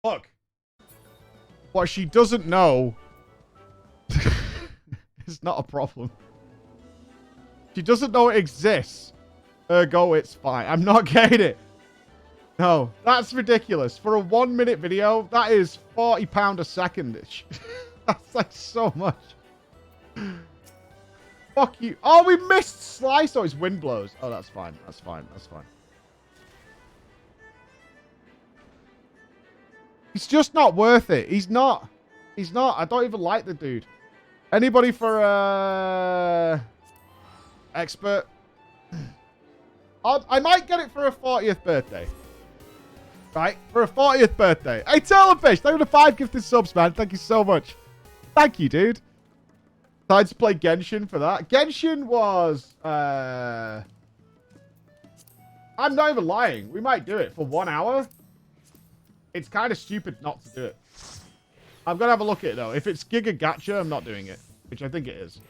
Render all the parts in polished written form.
Look. What she doesn't know is not a problem. She doesn't know it exists. Ergo, it's fine. I'm not getting it. No, that's ridiculous. For a 1 minute video, that is £40 a second. That's like so much. Fuck you. Oh, we missed Slice. Oh, it's wind blows. Oh, that's fine. That's fine. That's fine. He's just not worth it. He's not. He's not. I don't even like the dude. Anybody for expert? I might get it for a 40th birthday. Right? For a 40th birthday. Hey, Tailorfish, thank you for the 5 gifted subs, man. Thank you so much. Thank you, dude. Decided to play Genshin for that. Genshin was... I'm not even lying. We might do it for 1 hour. It's kind of stupid not to do it. I'm going to have a look at it, though. If it's Giga Gacha, I'm not doing it. Which I think it is.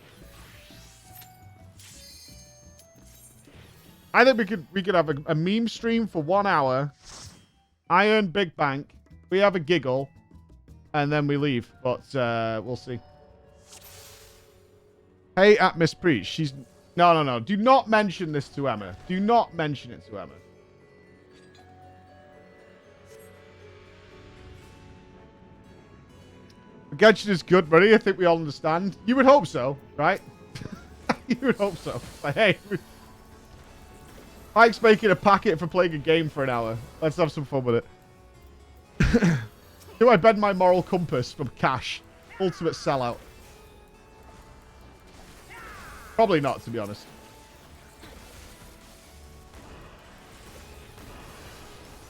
I think we could have a meme stream for 1 hour. I earn big bank. We have a giggle. And then we leave. But we'll see. Hey, at Miss Preach. She's... No. Do not mention this to Emma. Do not mention it to Emma. Genshin is good money. I think we all understand. You would hope so, right? You would hope so. Like, hey... Mike's making a packet for playing a game for an hour. Let's have some fun with it. Do I bend my moral compass from cash? Ultimate sellout. Probably not, to be honest.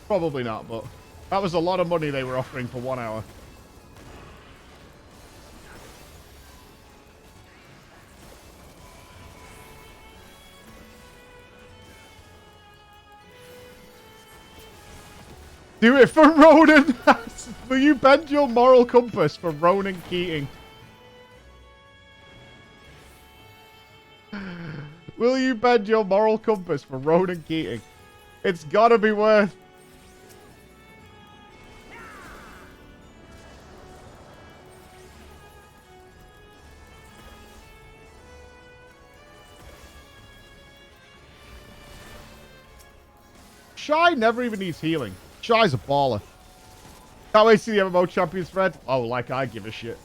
Probably not, but that was a lot of money they were offering for 1 hour. Do it for Ronan. Will you bend your moral compass for Ronan Keating? Will you bend your moral compass for Ronan Keating? It's gotta be worth. Shy never even needs healing. Shy's a baller. Can't wait to see the MMO champions, Fred. Oh, like I give a shit.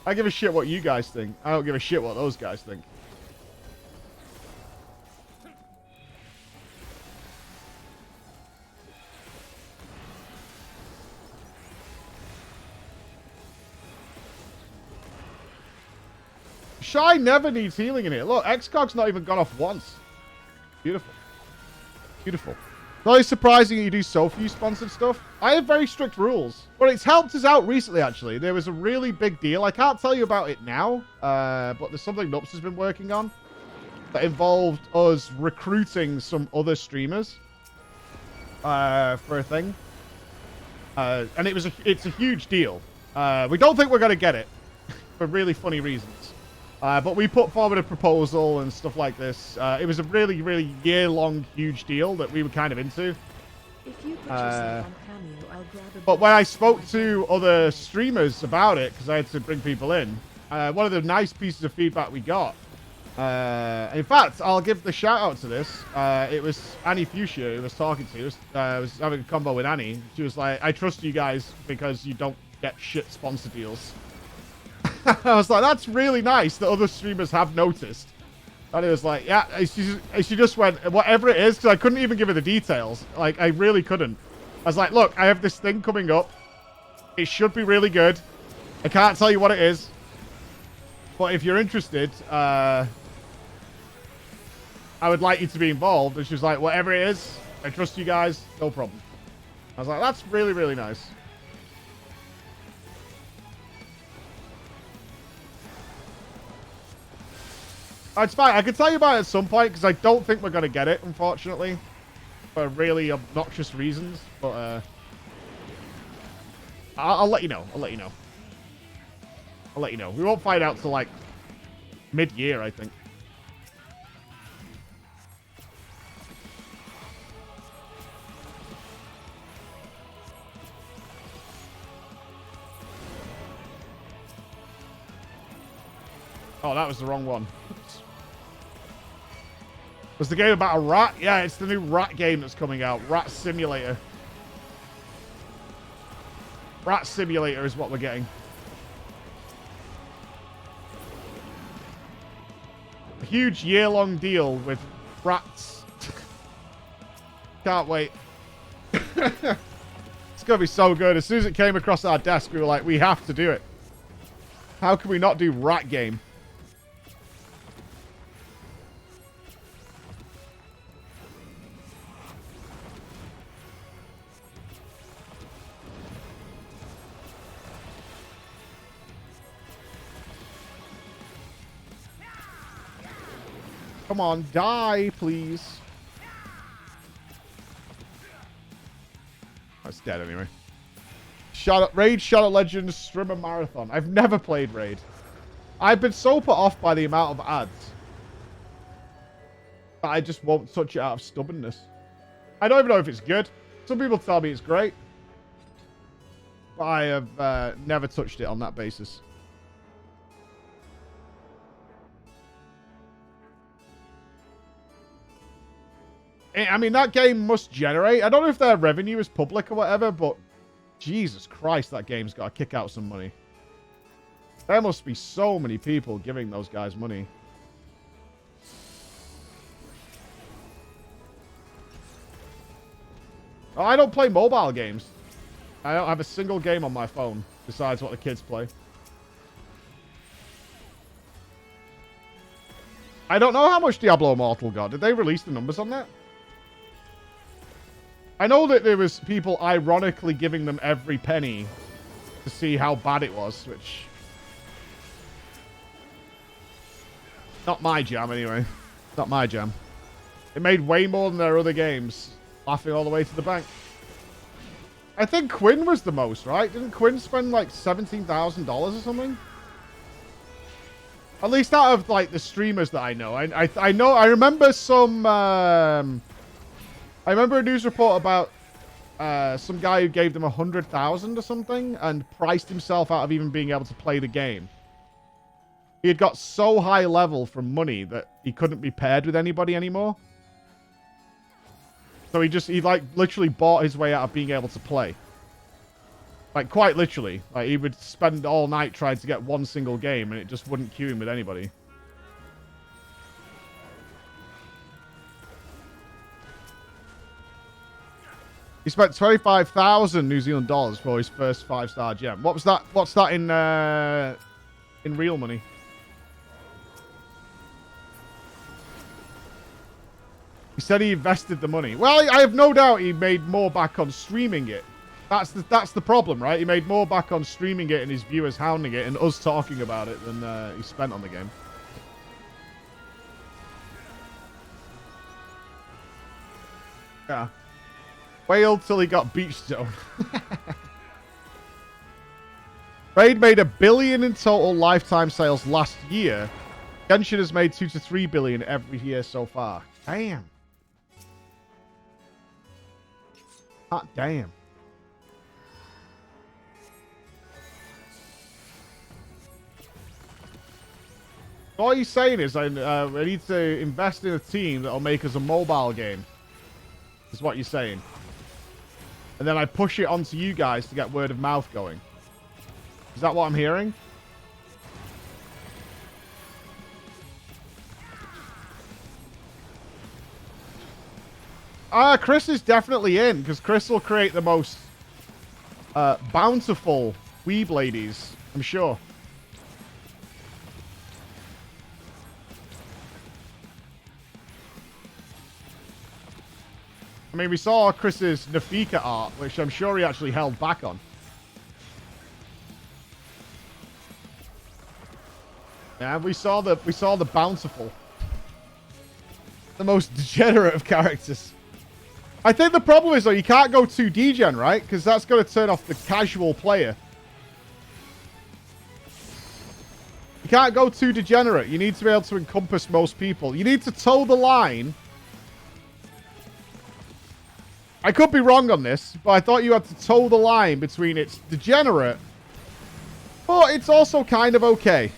I give a shit what you guys think. I don't give a shit what those guys think. Shy never needs healing in here. Look, Xcog's not even gone off once. Beautiful. Beautiful. Really surprising you do so few sponsored stuff. I have very strict rules. But it's helped us out recently, actually. There was a really big deal. I can't tell you about it now. But there's something Nupps has been working on that involved us recruiting some other streamers for a thing. And it's a huge deal. We don't think we're going to get it for really funny reasons. But we put forward a proposal and stuff like this. It was a really, really year-long, huge deal that we were kind of into. If you put yourself on Cameo, I'll grab a but when I spoke to other streamers about it, because I had to bring people in, one of the nice pieces of feedback we got, in fact, I'll give the shout-out to this. It was Annie Fuchsia who was talking to us. Was having a convo with Annie. She was like, I trust you guys because you don't get shit sponsor deals. I was like, that's really nice that other streamers have noticed. And it was like, yeah, she just went, whatever it is, because I couldn't even give her the details. Like, I really couldn't. I was like, look, I have this thing coming up. It should be really good. I can't tell you what it is. But if you're interested, I would like you to be involved. And she was like, whatever it is, I trust you guys, no problem. I was like, that's really, really nice. It's fine. I can tell you about it at some point because I don't think we're going to get it, unfortunately. For really obnoxious reasons. But I'll let you know. I'll let you know. I'll let you know. We won't find out till like mid-year, I think. Oh, that was the wrong one. Was the game about a rat? Yeah, it's the new rat game that's coming out. Rat Simulator. Rat Simulator is what we're getting. A huge year-long deal with rats. Can't wait. It's going to be so good. As soon as it came across our desk, we were like, we have to do it. How can we not do rat game? Come on, die, please. That's dead anyway. Raid Shadow Legends Streamer Marathon. I've never played Raid. I've been so put off by the amount of ads that I just won't touch it out of stubbornness. I don't even know if it's good. Some people tell me it's great. But I have never touched it on that basis. I mean, that game must generate. I don't know if their revenue is public or whatever, but Jesus Christ, that game's got to kick out some money. There must be so many people giving those guys money. Oh, I don't play mobile games. I don't have a single game on my phone besides what the kids play. I don't know how much Diablo Immortal got. Did they release the numbers on that? I know that there was people ironically giving them every penny to see how bad it was, which... Not my jam, anyway. Not my jam. It made way more than their other games. Laughing all the way to the bank. I think Quinn was the most, right? Didn't Quinn spend like $17,000 or something? At least out of like the streamers that I know. I remember some... I remember a news report about some guy who gave them 100,000 or something and priced himself out of even being able to play the game. He had got so high level from money that he couldn't be paired with anybody anymore. So he like literally bought his way out of being able to play. Like quite literally. Like he would spend all night trying to get one single game and it just wouldn't queue him with anybody. He spent 25,000 New Zealand dollars for his first 5-star gem. What was that? What's that in real money? He said he invested the money. Well, I have no doubt he made more back on streaming it. That's the problem, right? He made more back on streaming it and his viewers hounding it and us talking about it than he spent on the game. Yeah. Wailed till he got beach zone. Raid made $1 billion in total lifetime sales last year. Genshin has made $2 to $3 billion every year so far. Damn. Hot damn. All he's saying is I need to invest in a team that'll make us a mobile game. Is what you're saying. And then I push it onto you guys to get word of mouth going. Is that what I'm hearing? Chris is definitely in, because Chris will create the most bountiful weeb ladies, I'm sure. I mean, we saw Chris's Nafika art, which I'm sure he actually held back on. Yeah, we saw the bountiful. The most degenerate of characters. I think the problem is, though, you can't go too degen, right? Because that's going to turn off the casual player. You can't go too degenerate. You need to be able to encompass most people. You need to toe the line. I could be wrong on this, but I thought you had to toe the line between it's degenerate, but it's also kind of okay.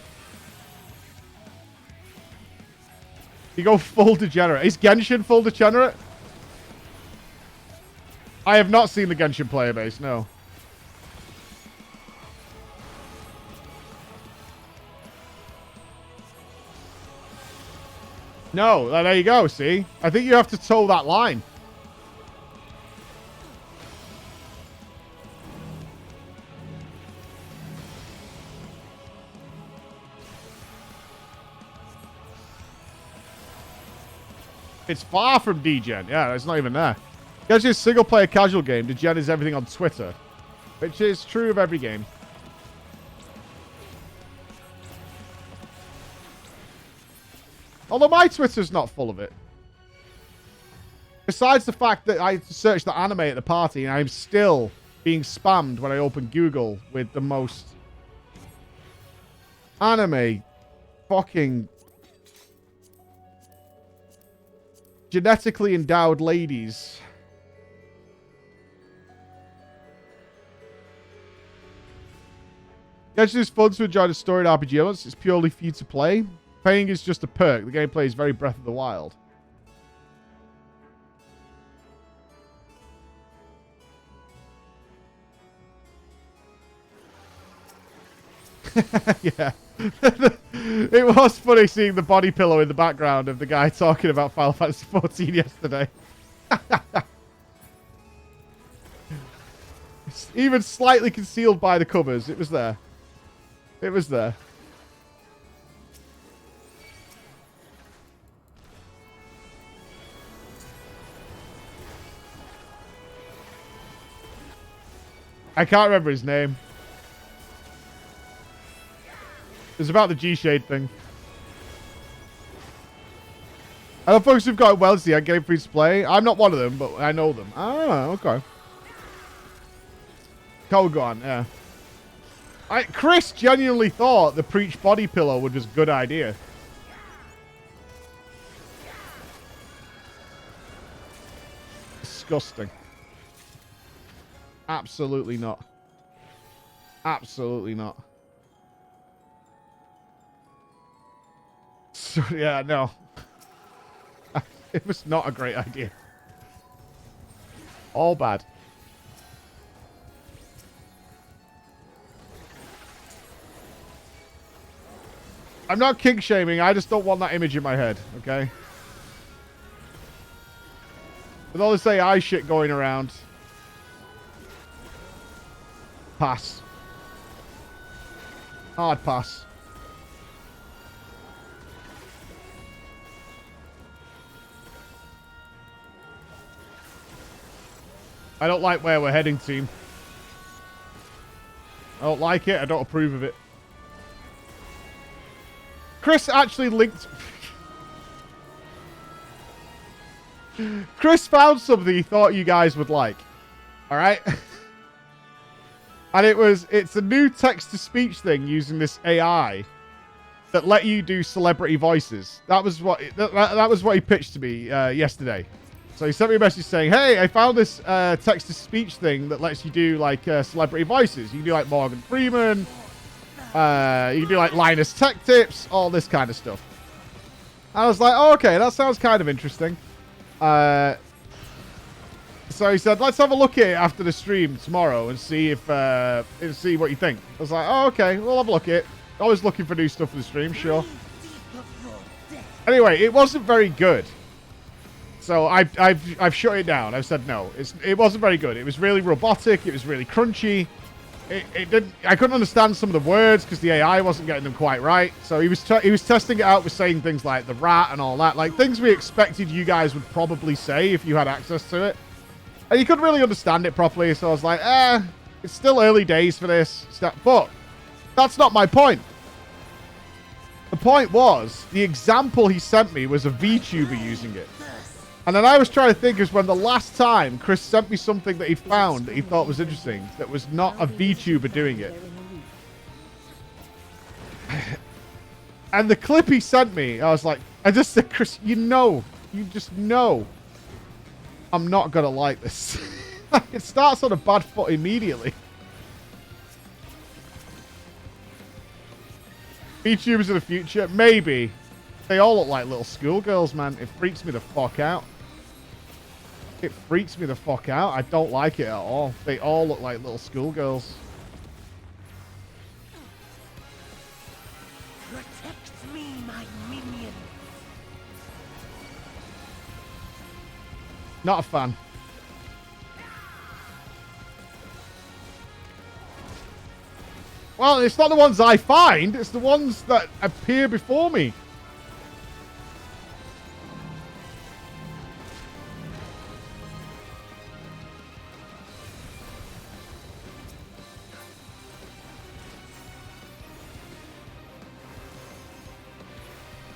You go full degenerate. Is Genshin full degenerate? I have not seen the Genshin player base, no. No, there you go, see? I think you have to toe that line. It's far from degen. Yeah, it's not even there. It's just a single-player casual game. Degen is everything on Twitter, which is true of every game. Although my Twitter's not full of it. Besides the fact that I searched the anime at the party, and I'm still being spammed when I open Google with the most anime fucking genetically endowed ladies. Genshin is fun to enjoy the story and RPG elements. It's purely for you to play. Playing is just a perk. The gameplay is very Breath of the Wild. Yeah. It was funny seeing the body pillow in the background of the guy talking about Final Fantasy XIV yesterday. Even slightly concealed by the covers. It was there. It was there. I can't remember his name. It's about the G-Shade thing. I know folks who've got well to see, I get free to play. I'm not one of them, but I know them. Ah, okay. Kogon, yeah. Chris genuinely thought the Preach body pillow was just a good idea. Disgusting. Absolutely not. Absolutely not. So, yeah, no. It was not a great idea. All bad. I'm not kink shaming. I just don't want that image in my head, okay? With all this AI shit going around. Pass. Hard pass. I don't like where we're heading, team. I don't like it. I don't approve of it. Chris actually linked... Chris found something he thought you guys would like. Alright? And it's a new text-to-speech thing using this AI that let you do celebrity voices. That was what he pitched to me yesterday. So he sent me a message saying, hey, I found this text-to-speech thing that lets you do, like, celebrity voices. You can do, like, Morgan Freeman. You can do, like, Linus Tech Tips. All this kind of stuff. I was like, oh, okay, that sounds kind of interesting. So he said, let's have a look at it after the stream tomorrow and see if see what you think. I was like, oh, okay, we'll have a look at it. Always looking for new stuff for the stream, sure. Anyway, it wasn't very good. So I've shut it down. I've said no. It wasn't very good. It was really robotic. It was really crunchy. I couldn't understand some of the words because the AI wasn't getting them quite right. So he was testing it out with saying things like the rat and all that, like things we expected you guys would probably say if you had access to it. And you couldn't really understand it properly. So I was like, it's still early days for this stuff. But that's not my point. The point was the example he sent me was a VTuber using it. And then I was trying to think is when the last time Chris sent me something that he found that he thought was interesting that was not a VTuber doing it. And the clip he sent me, I was like, I just said, Chris, you just know I'm not going to like this. It starts on a bad foot immediately. VTubers in the future? Maybe. They all look like little schoolgirls, man. It freaks me the fuck out. It freaks me the fuck out. I don't like it at all. They all look like little schoolgirls. Protect me, my minion. Not a fan. Well, it's not the ones I find. It's the ones that appear before me.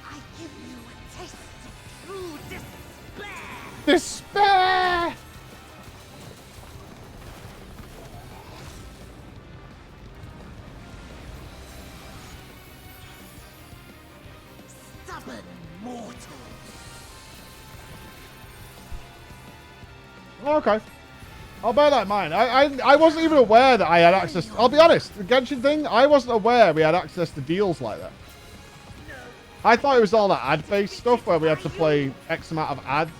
I give you a taste of true despair. Despair! Stubborn mortals. Okay. I'll bear that in mind. I wasn't even aware that I had access. I'll be honest. The Genshin thing, I wasn't aware we had access to deals like that. I thought it was all that ad-based stuff where we had to play X amount of ads,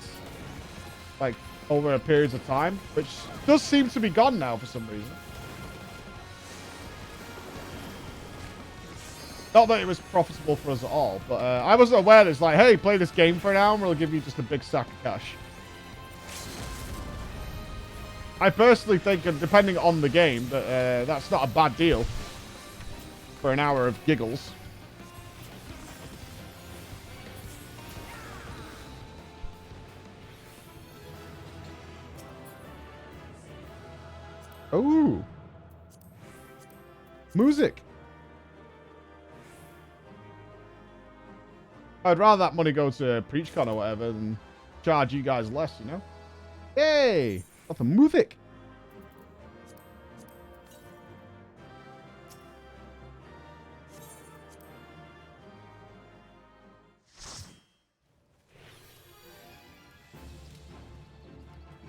like, over a periods of time, which does seem to be gone now for some reason. Not that it was profitable for us at all, but I wasn't aware that it's like, hey, play this game for an hour and we'll give you just a big sack of cash. I personally think, depending on the game, that that's not a bad deal for an hour of giggles. Ooh. Music. I'd rather that money go to PreachCon or whatever than charge you guys less, you know? Hey! Got the music.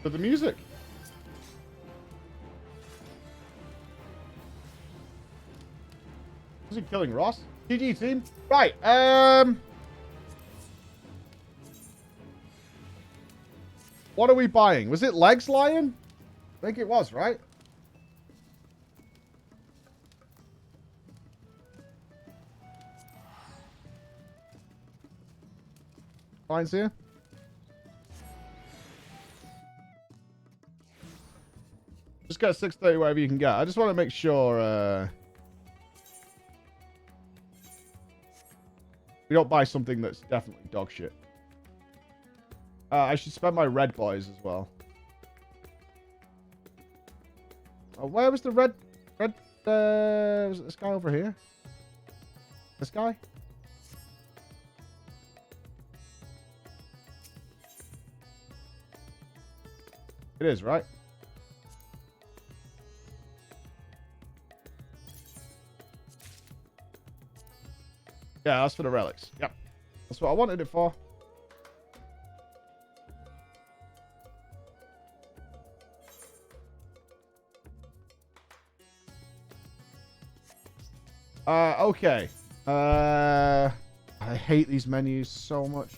For the music. Is he killing Ross? GG team. Right. What are we buying? Was it Legs Lion? I think it was, right? Lion's here. Just get 630 whatever you can get. I just want to make sure we don't buy something that's definitely dog shit. I should spend my red boys as well. Oh, where was the red? Was it this guy over here? This guy? It is, right? Yeah, that's for the relics. Yep. That's what I wanted it for. Okay. I hate these menus so much.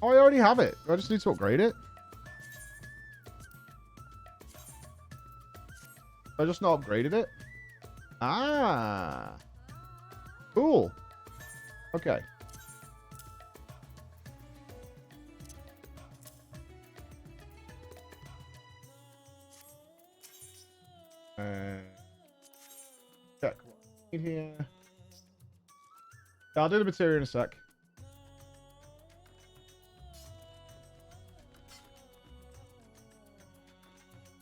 Oh, I already have it. I just need to upgrade it. I just not upgraded it. Ah. Cool. Okay. Check what I need here. I'll do the material in a sec.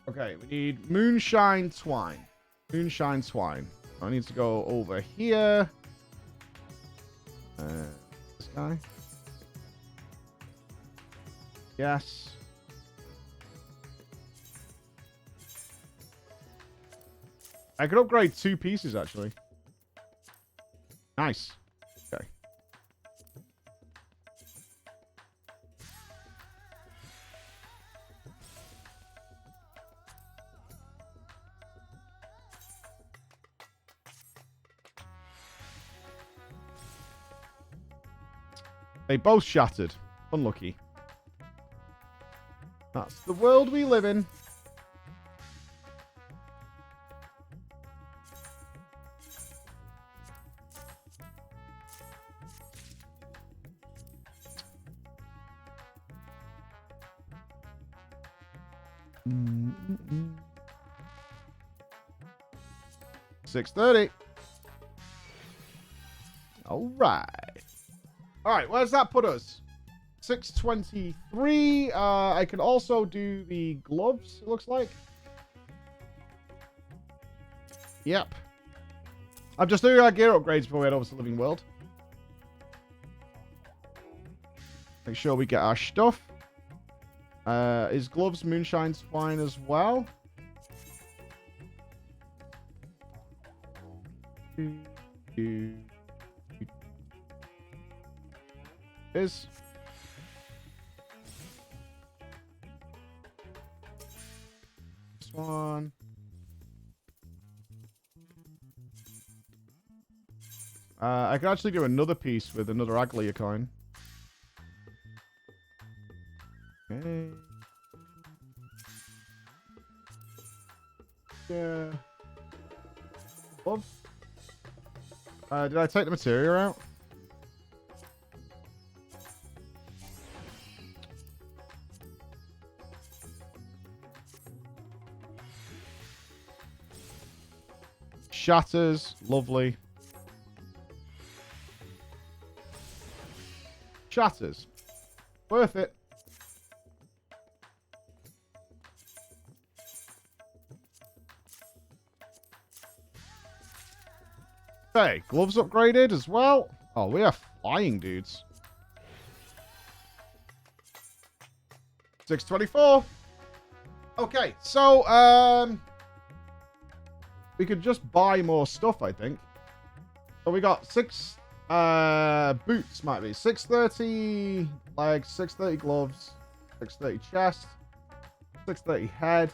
Okay, we need moonshine twine. Moonshine twine. I need to go over here. This guy. Yes. I could upgrade 2 pieces, actually. Nice. Okay. They both shattered. Unlucky. That's the world we live in. Mm-mm-mm. 6:30. All right. All right, where's that put us? 6:23. I can also do the gloves, it looks like. Yep. I'm just doing our gear upgrades before we head over to Living World. Make sure we get our stuff. Is gloves moonshine's fine as well? Is this one? I could actually do another piece with another Aglia coin. Okay. Yeah. Gloves. Did I take the material out? Shatters. Lovely. Shatters. Worth it. Okay, gloves upgraded as well. Oh, we are flying, dudes. 6:24. Okay, so we could just buy more stuff, I think. So we got 6 boots, might be 630 legs, 630 gloves, 630 chest, 630 head,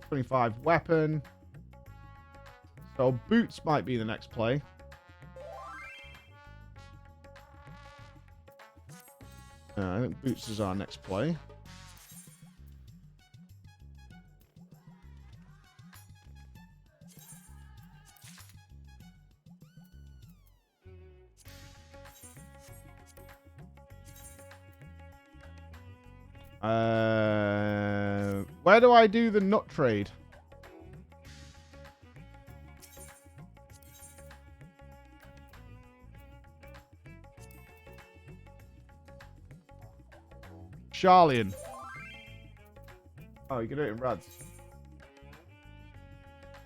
25 weapon. So boots might be the next play. I think boots is our next play. Where do I do the nut trade? Charlian. Oh, you can do it in rads.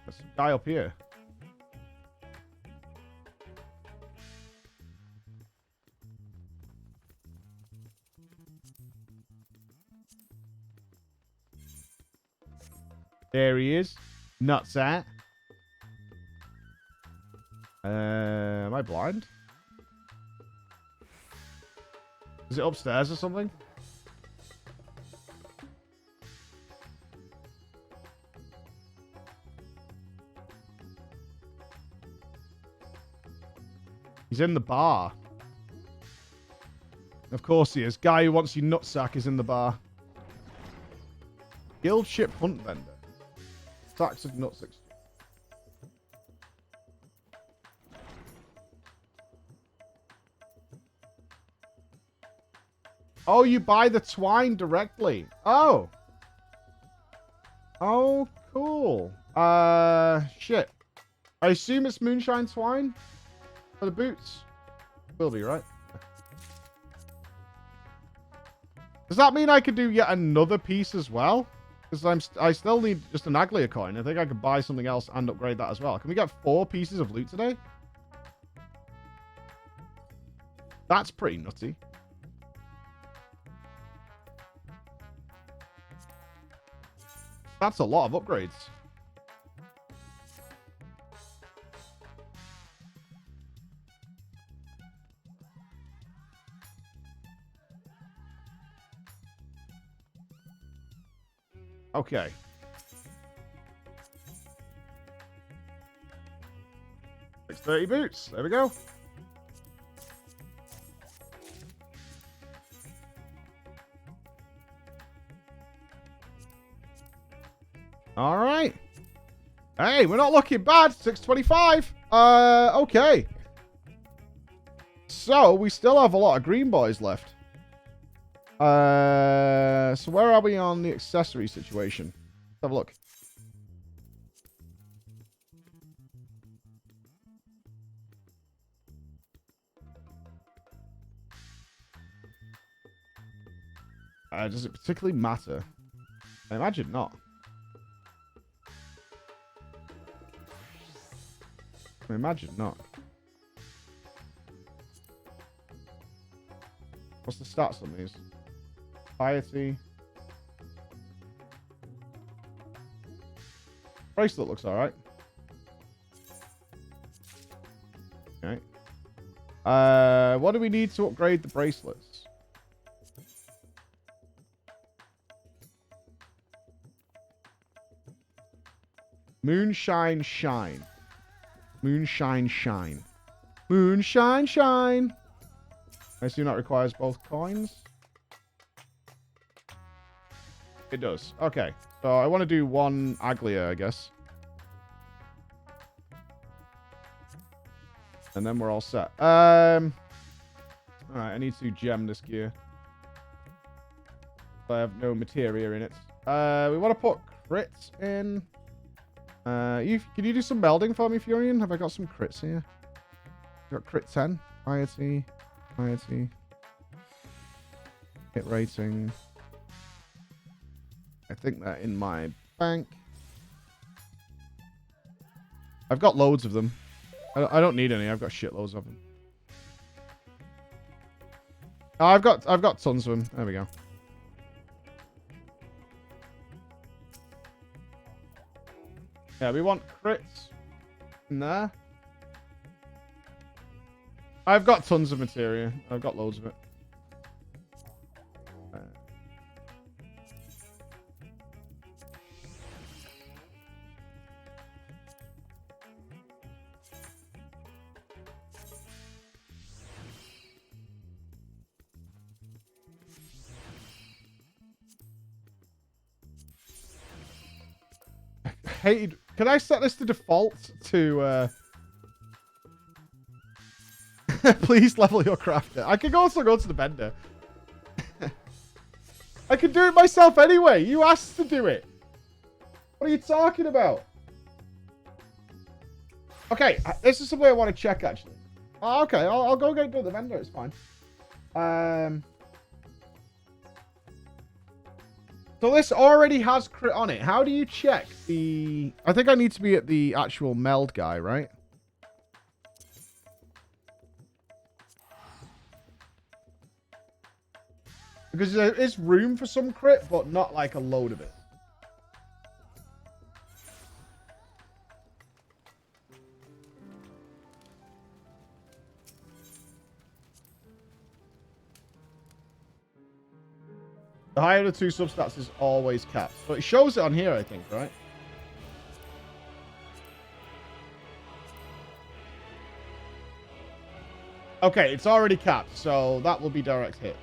There's a guy up here. There he is. Nuts at. Am I blind? Is it upstairs or something? He's in the bar. Of course he is. Guy who wants your nutsack is in the bar. Guild ship hunt vendor. Stacks of nuts. Oh, you buy the twine directly. Oh. Oh, cool. Shit. I assume it's moonshine twine for the boots. Will be, right? Does that mean I could do yet another piece as well? Because I still need just an Aglia coin. I think I could buy something else and upgrade that as well. Can we get 4 pieces of loot today? That's pretty nutty. That's a lot of upgrades. Okay. $630 boots. There we go. Hey, we're not looking bad. 625. Okay. So, we still have a lot of green boys left. So where are we on the accessory situation? Let's have a look. Does it particularly matter? I imagine not. I imagine not. What's the stats on these? Piety. Bracelet looks alright. Okay. What do we need to upgrade the bracelets? Moonshine Shine. Moonshine Shine. Moonshine Shine. I assume that requires both coins. It does. Okay. So I want to do one Aglia, I guess. And then we're all set. Alright, I need to gem this gear. I have no materia in it. We want to put crits in. Can you do some melding for me, Furion? Have I got some crits here? Got crit 10. Piety. Piety. Hit rating. I think they're in my bank. I've got loads of them. I don't need any. I've got shitloads of them. Oh, I've got tons of them. There we go. Yeah, we want crits in there. I've got tons of materia. I've got loads of it. Hated. Can I set this to default to please level your crafter? I can also go to the vendor. I can do it myself anyway. You asked to do it. What are you talking about? Okay, this is something I want to check actually. Oh, okay, I'll go get it to the vendor. It's fine. So this already has crit on it. How do you check the... I think I need to be at the actual meld guy, right? Because there is room for some crit, but not like a load of it. The higher of the two substats is always capped. But it shows it on here, I think, right? Okay, it's already capped, so that will be direct hit.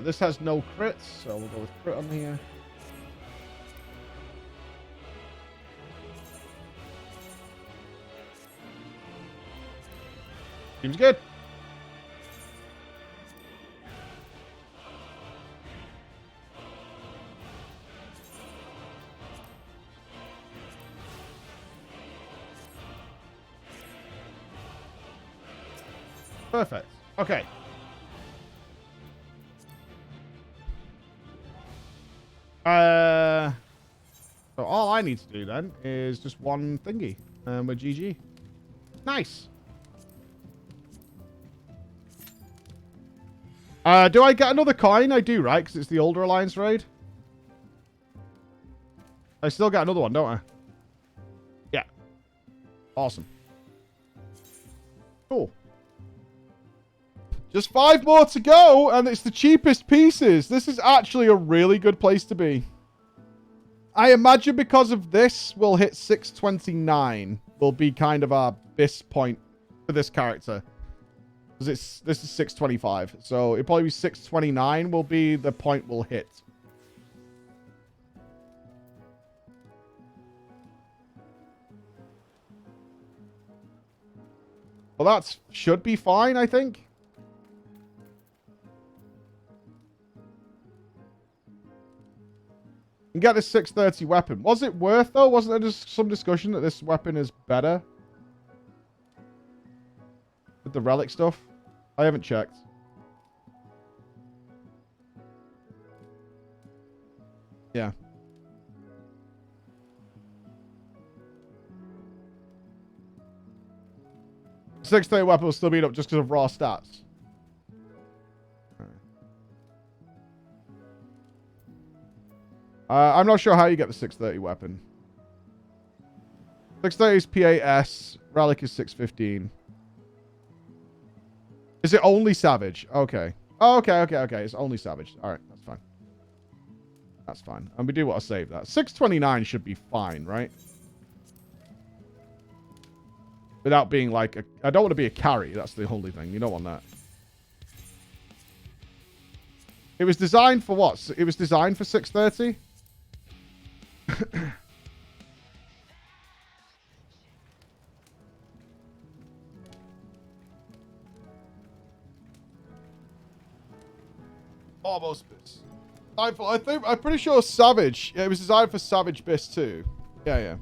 This has no crits, so we'll go with crit on here. Seems good. Perfect. Okay. So all I need to do then is just one thingy. And we're GG. Nice. Do I get another coin? I do, right? Because it's the older Alliance raid. I still get another one, don't I? Yeah. Awesome. Cool. Just 5 more to go, and it's the cheapest pieces. This is actually a really good place to be. I imagine because of this, we'll hit 629. Will be kind of our BIS point for this character. Because this is 625. So it'll probably be 629 will be the point we'll hit. Well, that should be fine, I think. And get this 630 weapon. Was it worth, though? Wasn't there just some discussion that this weapon is better? With the relic stuff? I haven't checked. Yeah. .630 weapon will still beat up just because of raw stats. I'm not sure how you get the 630 weapon. 630 is PAS. Relic is 615. Is it only Savage? Okay. Oh, okay. It's only Savage. All right, that's fine. That's fine. And we do want to save that. 629 should be fine, right? Without being like I don't want to be a carry. That's the only thing. You don't want that. It was designed for what? It was designed for 630? Almost Biss. I'm pretty sure Savage. Yeah, it was designed for Savage Biss too. Yeah.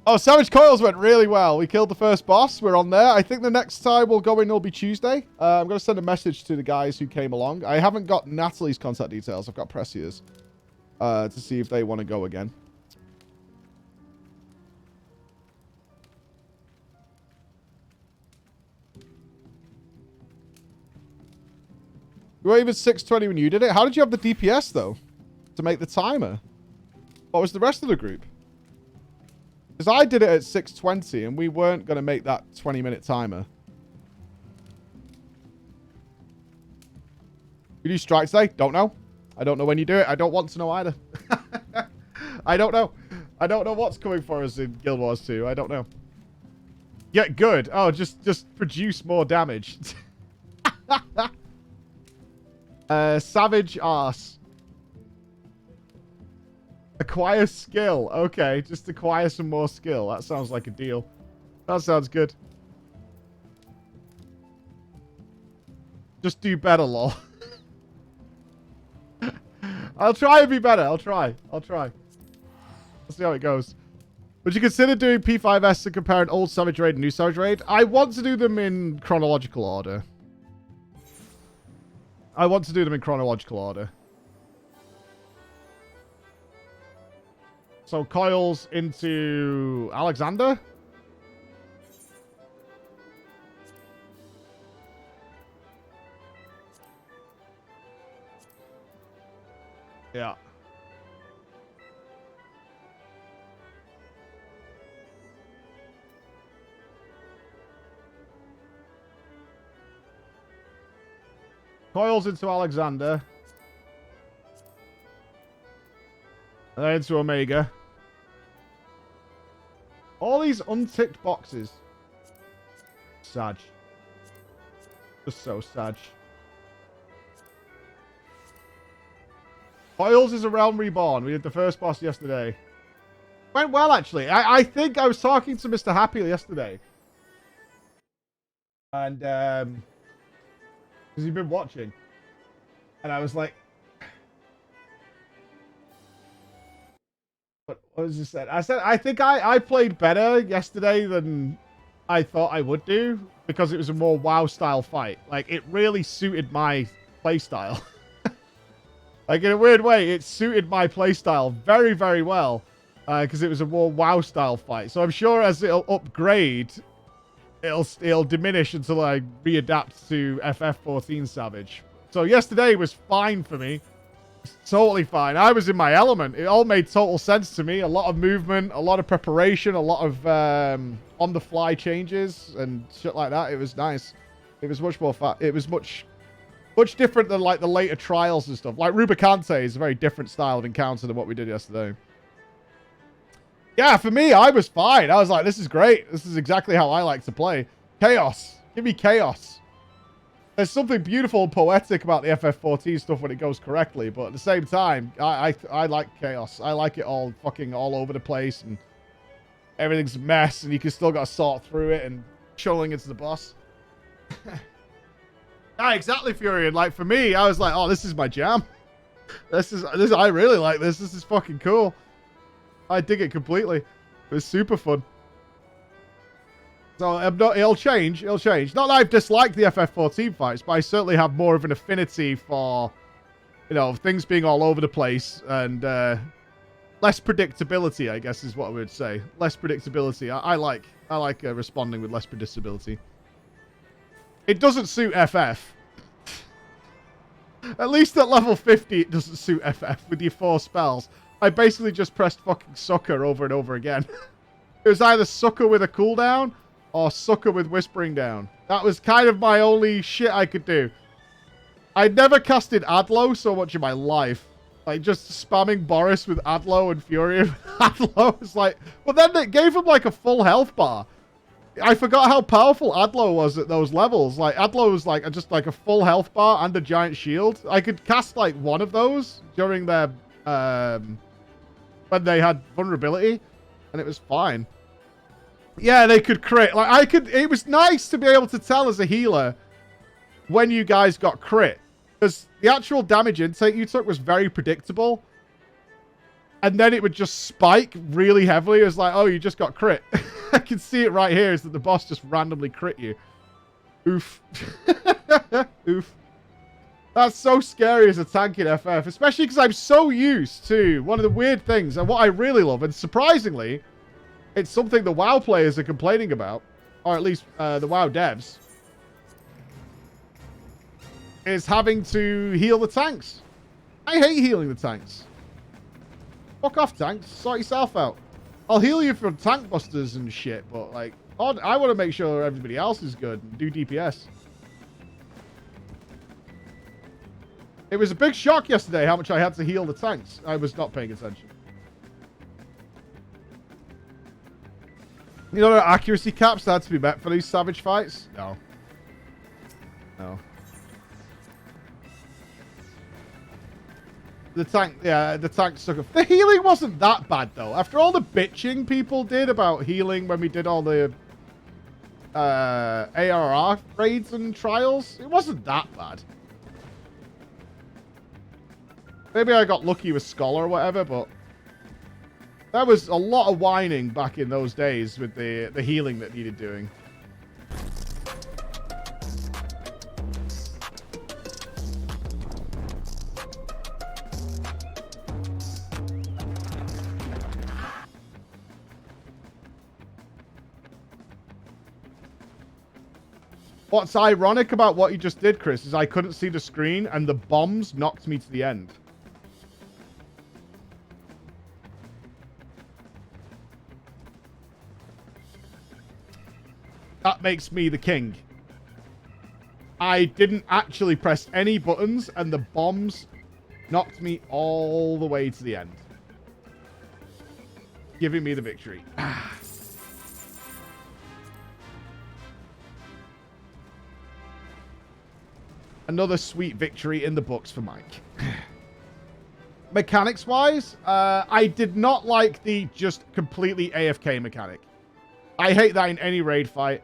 Oh, Savage Coils went really well. We killed the first boss. We're on there. I think the next time we'll go in will be Tuesday. I'm going to send a message to the guys who came along. I haven't got Natalie's contact details. I've got Precia's to see if they want to go again. You were even 620 when you did it. How did you have the DPS, though, to make the timer? What was the rest of the group? Because I did it at 620, and we weren't going to make that 20-minute timer. You do strike today? Don't know. I don't know when you do it. I don't want to know either. I don't know. I don't know what's coming for us in Guild Wars 2. I don't know. Get good. Oh, just produce more damage. Savage arse. Acquire skill. Okay, just acquire some more skill. That sounds like a deal. That sounds good. Just do better, lol. I'll try and be better. I'll try. We'll see how it goes. Would you consider doing P5S to compare an old Savage Raid and new Savage Raid? I want to do them in chronological order. So Coils into Alexander. Yeah. Coils into Alexander. And then into Omega. All these unticked boxes. Sag. Just so Sag. Coils is a Realm Reborn. We did the first boss yesterday. Went well, actually. I think I was talking to Mr. Happy yesterday. And, because he'd been watching. And I was like... What was this said? I said, I think I played better yesterday than I thought I would do. Because it was a more WoW-style fight. Like, it really suited my playstyle. Like, in a weird way, it suited my playstyle very, very well. Because it was a more WoW-style fight. So I'm sure as it'll upgrade... It'll diminish until I readapt to FF14 Savage. So yesterday was fine for me. Totally fine. I was in my element. It all made total sense to me. A lot of movement, a lot of preparation, a lot of on-the-fly changes and shit like that. It was nice. It was much more fun. It was much different than like the later trials and stuff. Like Rubicante is a very different style of encounter than what we did yesterday. Yeah, for me, I was fine. I was like, this is great. This is exactly how I like to play. Chaos. Give me chaos. There's something beautiful and poetic about the FF14 stuff when it goes correctly, but at the same time, I like chaos. I like it all fucking all over the place, and everything's a mess, and you can still got to sort through it and chilling into the boss. Yeah, exactly, Furion. Like, for me, I was like, oh, this is my jam. I really like this. This is fucking cool. I dig it completely. It was super fun. So it'll change. It'll change. Not that I've disliked the FF14 fights, but I certainly have more of an affinity for, you know, things being all over the place and less predictability, I guess is what I would say. Less predictability. I like responding with less predictability. It doesn't suit FF. At least at level 50, it doesn't suit FF with your 4 spells. I basically just pressed fucking Sucker over and over again. It was either Sucker with a cooldown or Sucker with Whispering Down. That was kind of my only shit I could do. I'd never casted Adlo so much in my life. Like, just spamming Boris with Adlo and Fury with Adlo was like... But then it gave him, like, a full health bar. I forgot how powerful Adlo was at those levels. Like, Adlo was, like, just, like, a full health bar and a giant shield. I could cast, like, one of those during their... when they had vulnerability. And it was fine. Yeah, they could crit. Like, I could... It was nice to be able to tell as a healer when you guys got crit. Because the actual damage intake you took was very predictable. And then it would just spike really heavily. It was like, oh, you just got crit. I can see it right here is that the boss just randomly crit you. Oof. Oof. That's so scary as a tank in FF. Especially because I'm so used to one of the weird things. And what I really love, and surprisingly, it's something the WoW players are complaining about. Or at least the WoW devs. Is having to heal the tanks. I hate healing the tanks. Fuck off, tanks. Sort yourself out. I'll heal you from tank busters and shit, but, like, I want to make sure everybody else is good and do DPS. It was a big shock yesterday how much I had to heal the tanks. I was not paying attention. You know, the accuracy caps that had to be met for these savage fights? No. No. The tank, yeah, the tank suck. The healing wasn't that bad, though. After all the bitching people did about healing when we did all the ARR raids and trials, it wasn't that bad. Maybe I got lucky with Scholar or whatever, but there was a lot of whining back in those days with the healing that needed doing. What's ironic about what you just did, Chris, is I couldn't see the screen and the bombs knocked me to the end. That makes me the king. I didn't actually press any buttons and the bombs knocked me all the way to the end. Giving me the victory. Another sweet victory in the books for Mike. Mechanics-wise, I did not like the just completely AFK mechanic. I hate that in any raid fight.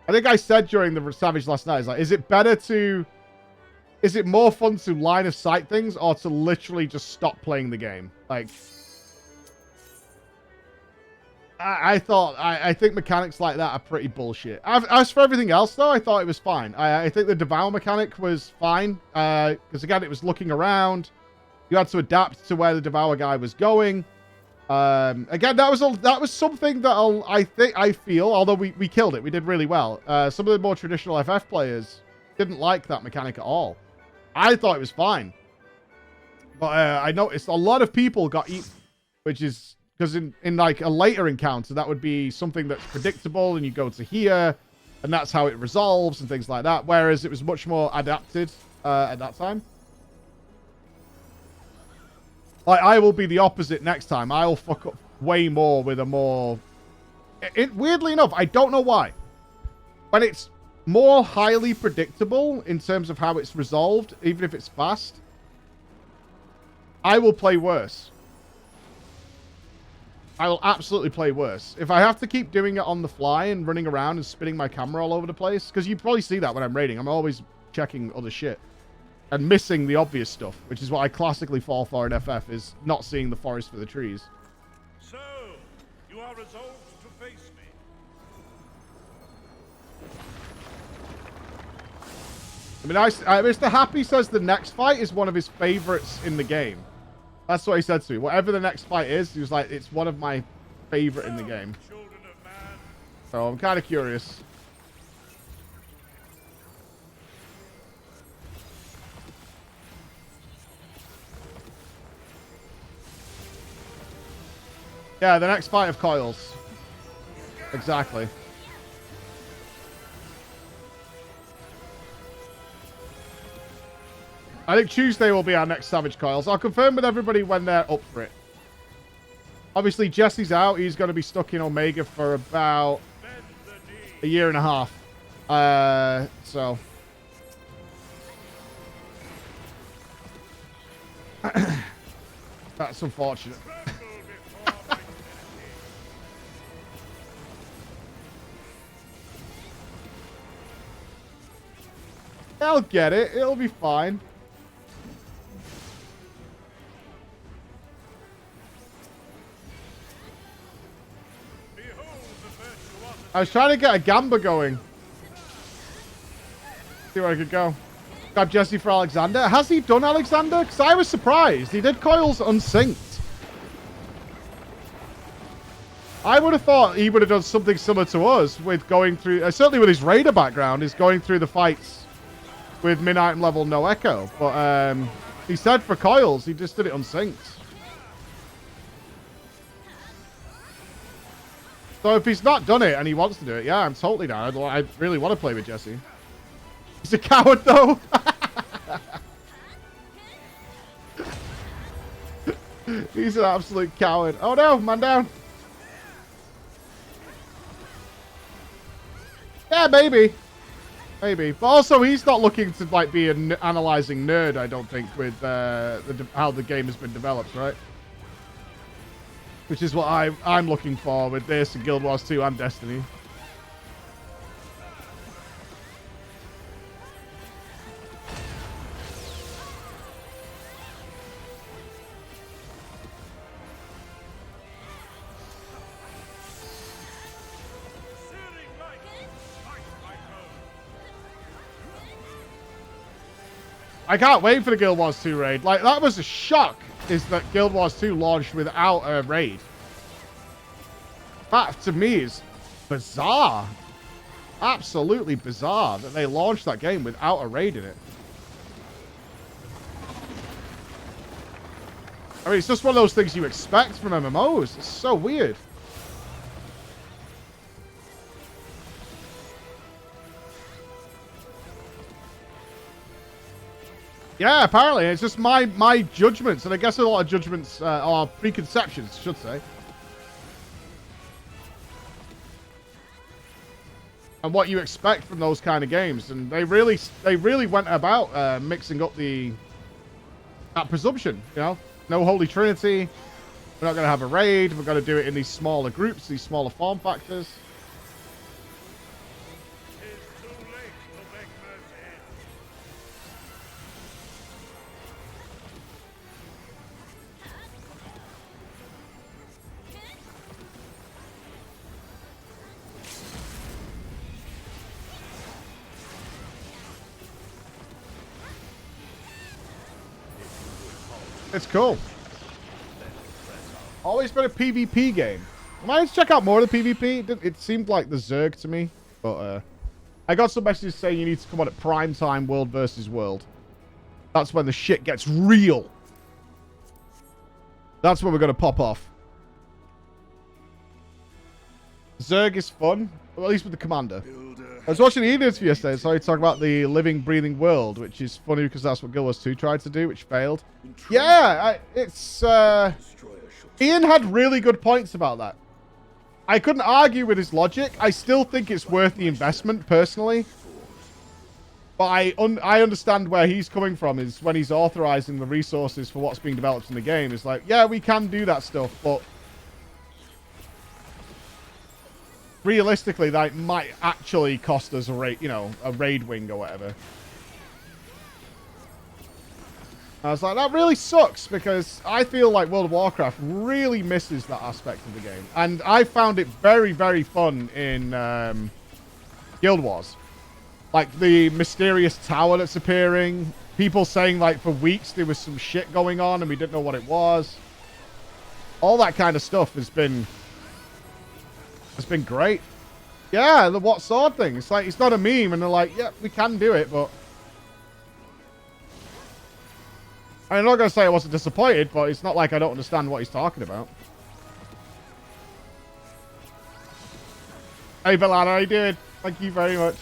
I think I said during the Savage last night, is it more fun to line of sight things or to literally just stop playing the game? Like, I think mechanics like that are pretty bullshit. As for everything else, though, I thought it was fine. I think the Devour mechanic was fine. Because, again, it was looking around. You had to adapt to where the Devour guy was going. Again, that was something that I feel, although we killed it. We did really well. Some of the more traditional FF players didn't like that mechanic at all. I thought it was fine. But I noticed a lot of people got eaten, which is... Because in like a later encounter, that would be something that's predictable and you go to here and that's how it resolves and things like that. Whereas it was much more adapted at that time. Like, I will be the opposite next time. I'll fuck up way more with a more... weirdly enough, I don't know why. But it's more highly predictable in terms of how it's resolved, even if it's fast. I will play worse. I will absolutely play worse. If I have to keep doing it on the fly and running around and spinning my camera all over the place, because you probably see that when I'm raiding. I'm always checking other shit and missing the obvious stuff, which is what I classically fall for in FF, is not seeing the forest for the trees. So, you are resolved to face me. I mean, Mr. Happy says the next fight is one of his favorites in the game. That's what he said to me. Whatever the next fight is, he was like, it's one of my favorite in the game. So I'm kind of curious. Yeah, the next fight of Coils. Exactly. I think Tuesday will be our next Savage Coils. I'll confirm with everybody when they're up for it. Obviously, Jesse's out. He's going to be stuck in Omega for about a year and a half. So... that's unfortunate. I'll get it. It'll be fine. I was trying to get a Gamba going. See where I could go. Grab Jesse for Alexander. Has he done Alexander? Because I was surprised. He did Coils unsynced. I would have thought he would have done something similar to us with going through... certainly with his Raider background, is going through the fights with mid-item level no echo. But he said for Coils, he just did it unsynced. So if he's not done it and he wants to do it, yeah, I'm totally down. I really want to play with Jesse. He's a coward, though. He's an absolute coward. Oh, no, man down. Yeah, maybe. Maybe. But also, he's not looking to like be an analyzing nerd, I don't think, with how the game has been developed, right? Which is what I'm looking for with this and Guild Wars 2 and Destiny. I can't wait for the Guild Wars 2 raid. Like, that was a shock, is that Guild Wars 2 launched without a raid. That, to me, is bizarre. Absolutely bizarre that they launched that game without a raid in it. I mean, it's just one of those things you expect from MMOs. It's so weird. Yeah, apparently. It's just my judgments, and I guess a lot of judgments are preconceptions, I should say. And what you expect from those kind of games. And they really went about mixing up that presumption, you know? No Holy Trinity. We're not going to have a raid. We're going to do it in these smaller groups, these smaller form factors. It's cool. Always been a PvP game. I might check out more of the PvP. It seemed like the Zerg to me. But I got some messages saying you need to come on at prime time, world versus world. That's when the shit gets real. That's when we're going to pop off. Zerg is fun. Well, at least with the commander. Builder, I was watching the Eden's yesterday, so I talk about the living, breathing world, which is funny because that's what Guild Wars 2 tried to do, which failed. Yeah, Ian had really good points about that. I couldn't argue with his logic. I still think it's worth the investment, personally. But I understand where he's coming from, is when he's authorizing the resources for what's being developed in the game. It's like, yeah, we can do that stuff, but realistically, that might actually cost us a raid wing or whatever. I was like, that really sucks, because I feel like World of Warcraft really misses that aspect of the game. And I found it very, very fun in Guild Wars. Like, the mysterious tower that's appearing. People saying, like, for weeks there was some shit going on and we didn't know what it was. All that kind of stuff has been great. Yeah, the what sword thing. It's like, it's not a meme, and they're like, yeah, we can do it, but I'm not going to say I wasn't disappointed, but it's not like I don't understand what he's talking about. Hey, Belana, how you doing? Thank you very much.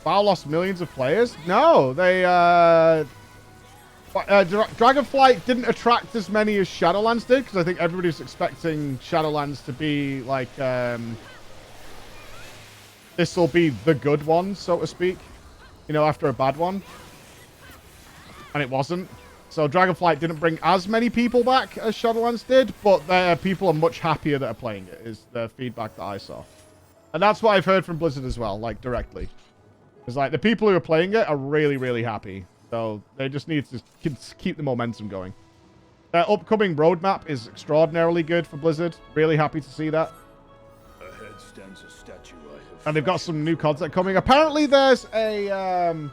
WoW lost millions of players? No, they, Dragonflight didn't attract as many as Shadowlands did, because I think everybody was expecting Shadowlands to be like, this will be the good one, so to speak, you know, after a bad one. And it wasn't. So Dragonflight didn't bring as many people back as Shadowlands did, but people are much happier that are playing it, is the feedback that I saw. And that's what I've heard from Blizzard as well, like, directly. It's like, the people who are playing it are really, really happy. So they just need to keep the momentum going. Their upcoming roadmap is extraordinarily good for Blizzard. Really happy to see that. Ahead stands a statue I have. And they've got some new content coming. Apparently there's a...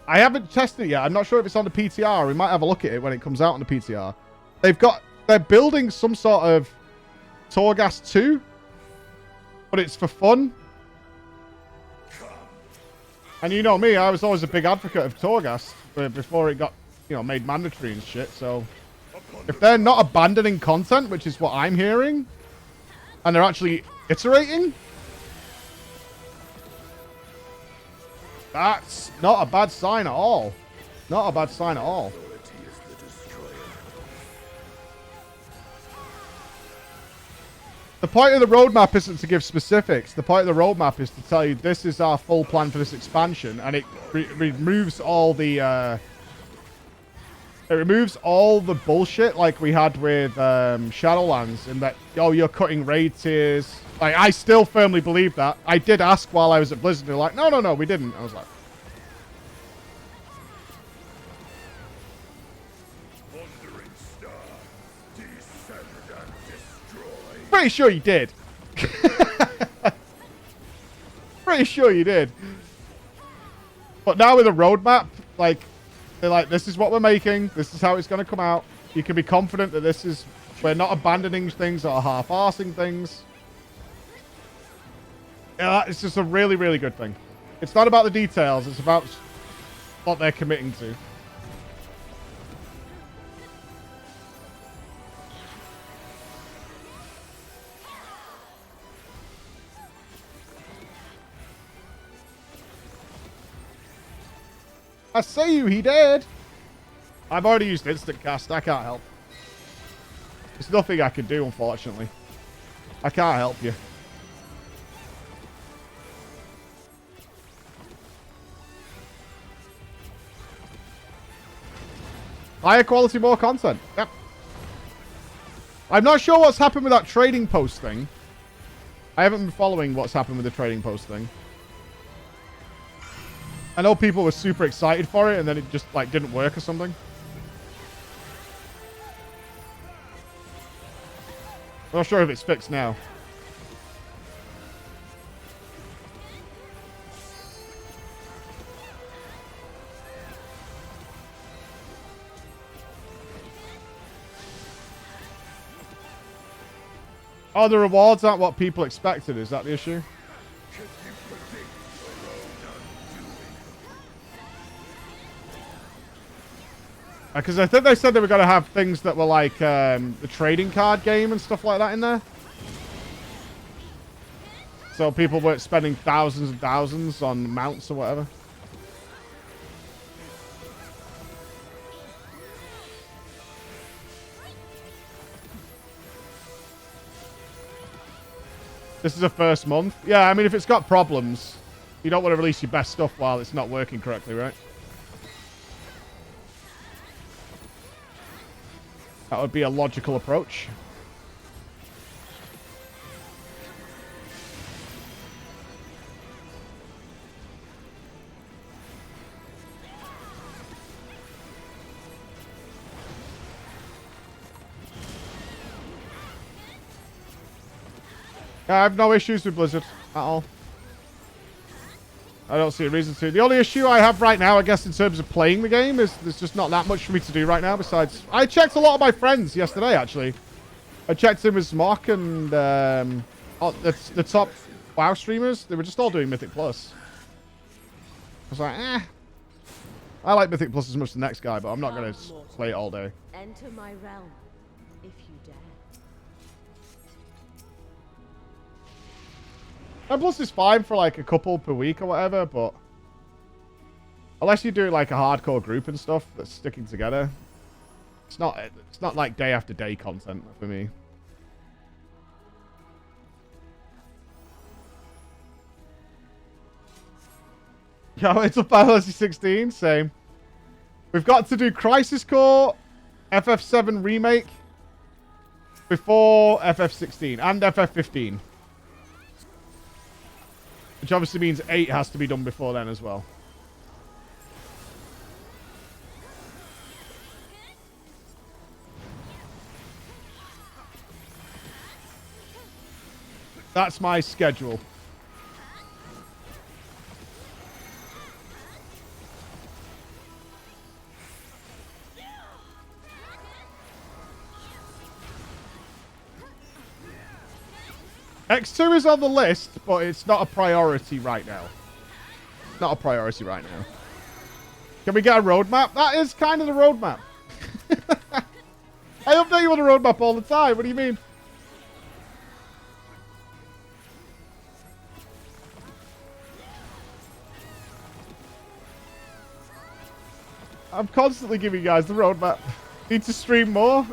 I haven't tested it yet. I'm not sure if it's on the PTR. We might have a look at it when it comes out on the PTR. They're building some sort of Torghast 2. But it's for fun. And you know me, I was always a big advocate of Torghast before it got, you know, made mandatory and shit. So if they're not abandoning content, which is what I'm hearing, and they're actually iterating, that's not a bad sign at all. Not a bad sign at all. The point of the roadmap isn't to give specifics. The point of the roadmap is to tell you this is our full plan for this expansion, and it removes all the bullshit like we had with Shadowlands, in that, oh, you're cutting raid tiers. Like, I still firmly believe that. I did ask while I was at Blizzard. They're like, no, we didn't. I was like, pretty sure you did. Pretty sure you did. But now with a roadmap, like, they're like, this is what we're making. This is how it's going to come out. You can be confident that we're not abandoning things or half-arsing things. Yeah, it's just a really, really good thing. It's not about the details. It's about what they're committing to. I say he did. I've already used instant cast. I can't help. There's nothing I can do, unfortunately. I can't help you. Higher quality, more content. Yep. I'm not sure what's happened with that trading post thing. I haven't been following what's happened with the trading post thing. I know people were super excited for it, and then it just, like, didn't work or something. I'm not sure if it's fixed now. Oh, the rewards aren't what people expected. Is that the issue? Because I think they said they were going to have things that were like the trading card game and stuff like that in there. So people weren't spending thousands and thousands on mounts or whatever. This is the first month. Yeah, I mean, if it's got problems, you don't want to release your best stuff while it's not working correctly, right? That would be a logical approach. I have no issues with Blizzard at all. I don't see a reason to. The only issue I have right now, I guess, in terms of playing the game is there's just not that much for me to do right now. Besides, I checked a lot of my friends yesterday, actually. I checked in with Smok and the top WoW streamers. They were just all doing Mythic Plus. I was like, eh. I like Mythic Plus as much as the next guy, but I'm not going to play it all day. Enter my realm, if you dare. And Plus is fine for like a couple per week or whatever, but unless you do like a hardcore group and stuff that's sticking together, it's not like day after day content for me. Yeah, it's a Final Fantasy 16, same. We've got to do Crisis Core, FF7 Remake before FF16 and FF15. Which obviously means 8 has to be done before then as well. That's my schedule. X2 is on the list, but it's not a priority right now. Not a priority right now. Can we get a roadmap? That is kind of the roadmap. I update you on the roadmap all the time. What do you mean? I'm constantly giving you guys the roadmap. Need to stream more?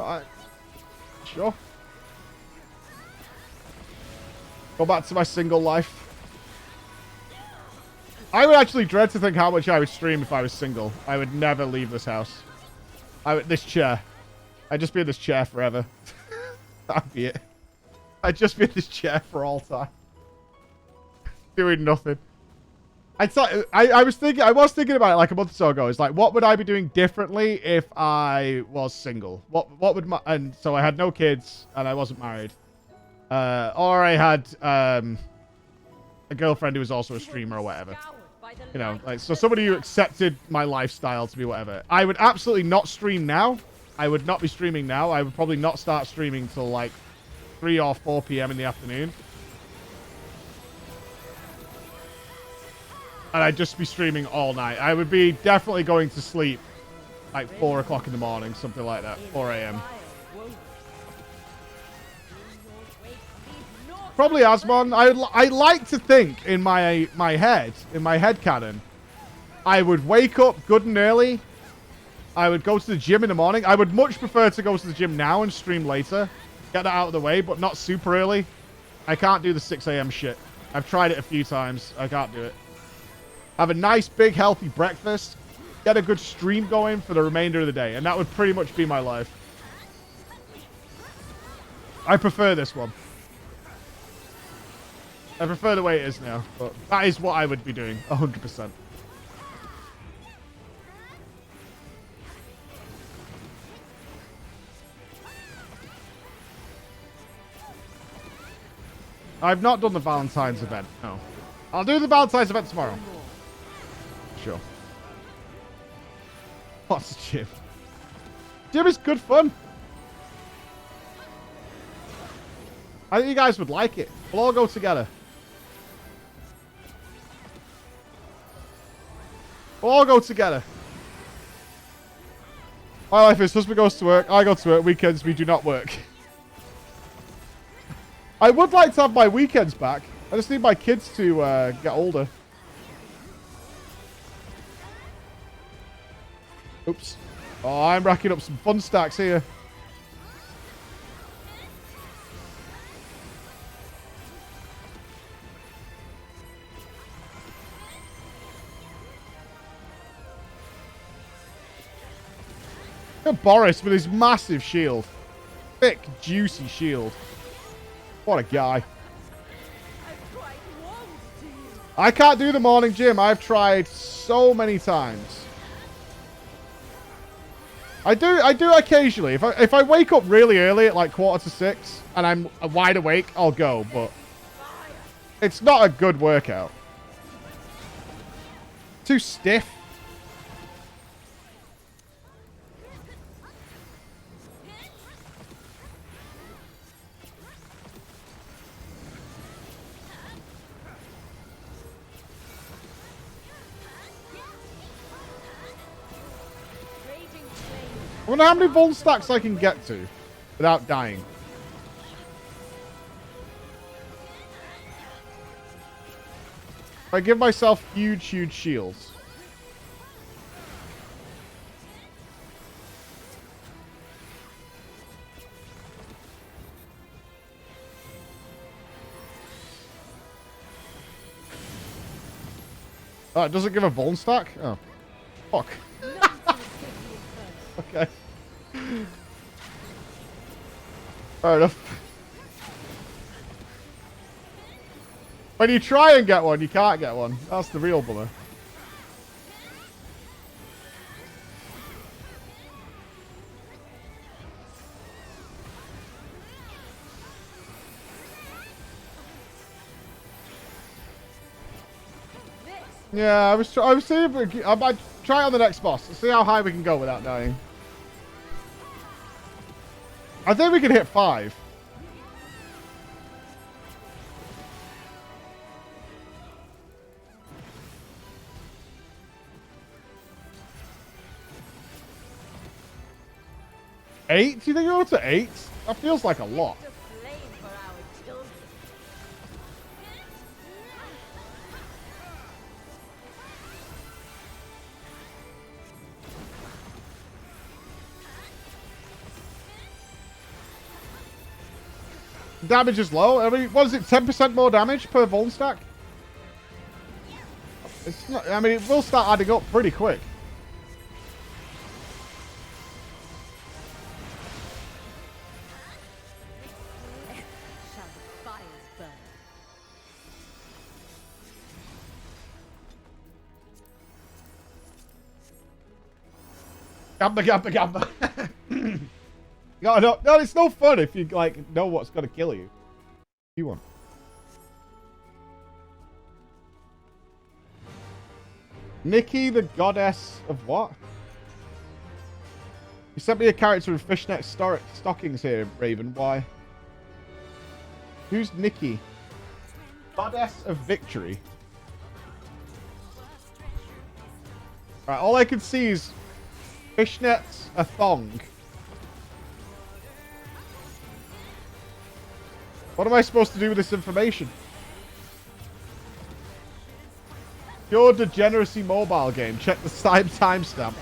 Sure. Go back to my single life. I would actually dread to think how much I would stream if I was single. I would never leave this house. This chair. I'd just be in this chair forever. That'd be it. I'd just be in this chair for all time. Doing nothing. I was thinking about it like a month or so ago. It's like, what would I be doing differently if I was single? What would my... And so I had no kids and I wasn't married. Or I had a girlfriend who was also a streamer or whatever. You know, like, so somebody who accepted my lifestyle to be whatever. I would absolutely not stream now. I would not be streaming now. I would probably not start streaming till like 3 or 4 p.m. in the afternoon. And I'd just be streaming all night. I would be definitely going to sleep like 4 o'clock in the morning, something like that, 4 a.m. Probably Asmon. I like to think in my head canon, I would wake up good and early. I would go to the gym in the morning. I would much prefer to go to the gym now and stream later. Get that out of the way, but not super early. I can't do the 6 a.m. shit. I've tried it a few times. I can't do it. Have a nice, big, healthy breakfast. Get a good stream going for the remainder of the day. And that would pretty much be my life. I prefer this one. I prefer the way it is now, but that is what I would be doing, 100%. I've not done the Valentine's event, no. I'll do the Valentine's event tomorrow. Sure. What's the gym? Gym is good fun. I think you guys would like it. We'll all go together. We'll all go together. My life is husband goes to work, I go to work, weekends we do not work. I would like to have my weekends back. I just need my kids to get older. Oops. Oh, I'm racking up some fun stacks here. Look at Boris with his massive shield. Thick, juicy shield. What a guy. I can't do the morning gym. I've tried so many times. I do occasionally. If I wake up really early at like 5:45 and I'm wide awake, I'll go, but it's not a good workout. Too stiff. I wonder how many Vuln stacks I can get to without dying. I give myself huge, huge shields. Oh, it doesn't give a Vuln stack? Oh. Fuck. Okay. Fair enough. When you try and get one, you can't get one. That's the real bummer. Yeah, I was seeing if I might try it on the next boss. See how high we can go without dying. I think we can hit 5. Eight? Do you think you're up to 8? That feels like a lot. Damage is low. I mean, what is it? 10% more damage per Vuln stack? It's not. I mean, it will start adding up pretty quick. Gamba, gamba, gamba. No, it's no fun if you like know what's gonna kill you. You want? Nikki, the goddess of what? You sent me a character with fishnet stockings here, Raven. Why? Who's Nikki? Goddess of victory. Right, all I can see is fishnets, a thong. What am I supposed to do with this information? Pure degeneracy mobile game. Check the timestamp.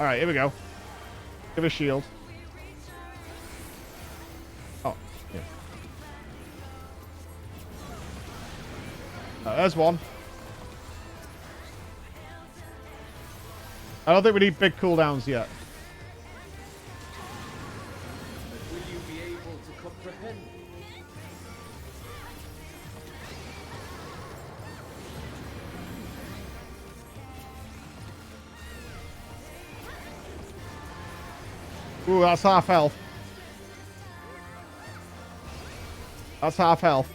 Alright, here we go. Give a shield. Oh, yeah. There's one. I don't think we need big cooldowns yet. Ooh, that's half health. That's half health.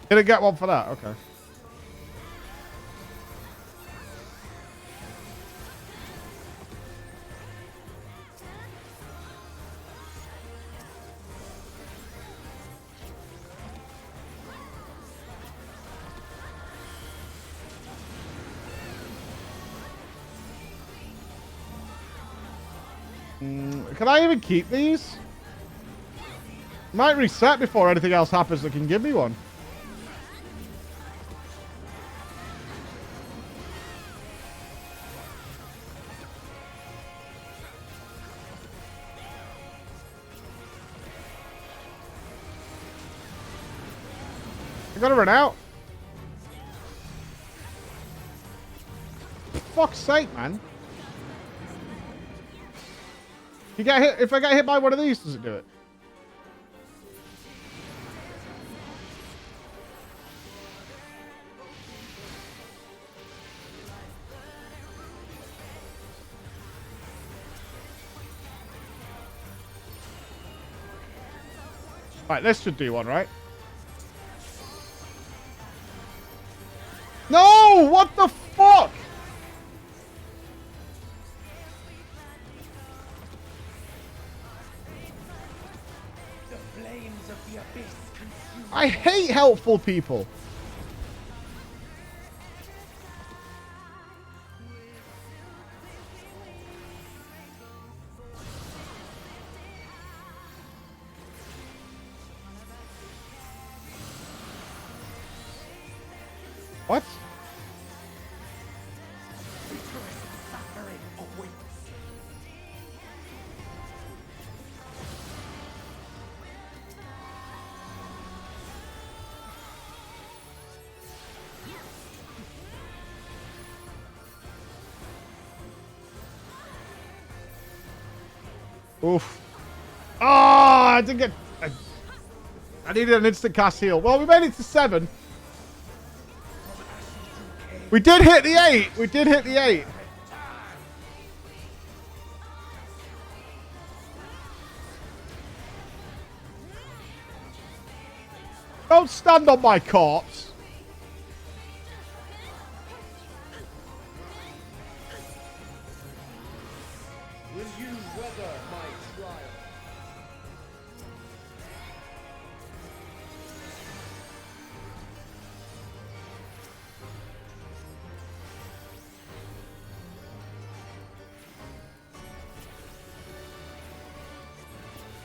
Didn't get one for that. Okay. Can I even keep these? Might reset before anything else happens that can give me one. I gotta run out. For fuck's sake, man. You get hit. If I get hit by one of these, does it do it? Right, this should do one, right? No! What the fuck? The flames of the abyss consume. I hate helpful people. What? Suffering awaits. Oof. Oh, I didn't get... I needed an instant cast heal. Well, we made it to 7. We did hit the 8. We did hit the 8. Don't stand on my corpse. Will you weather my trial?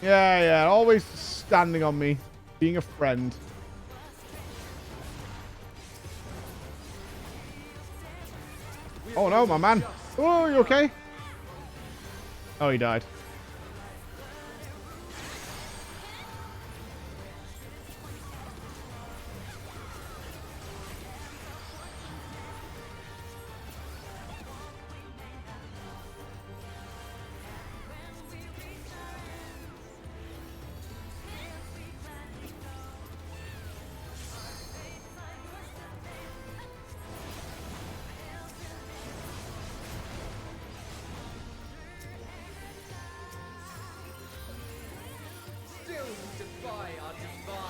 Yeah, always standing on me, being a friend. Oh no, my man. Oh, you okay? Oh, he died.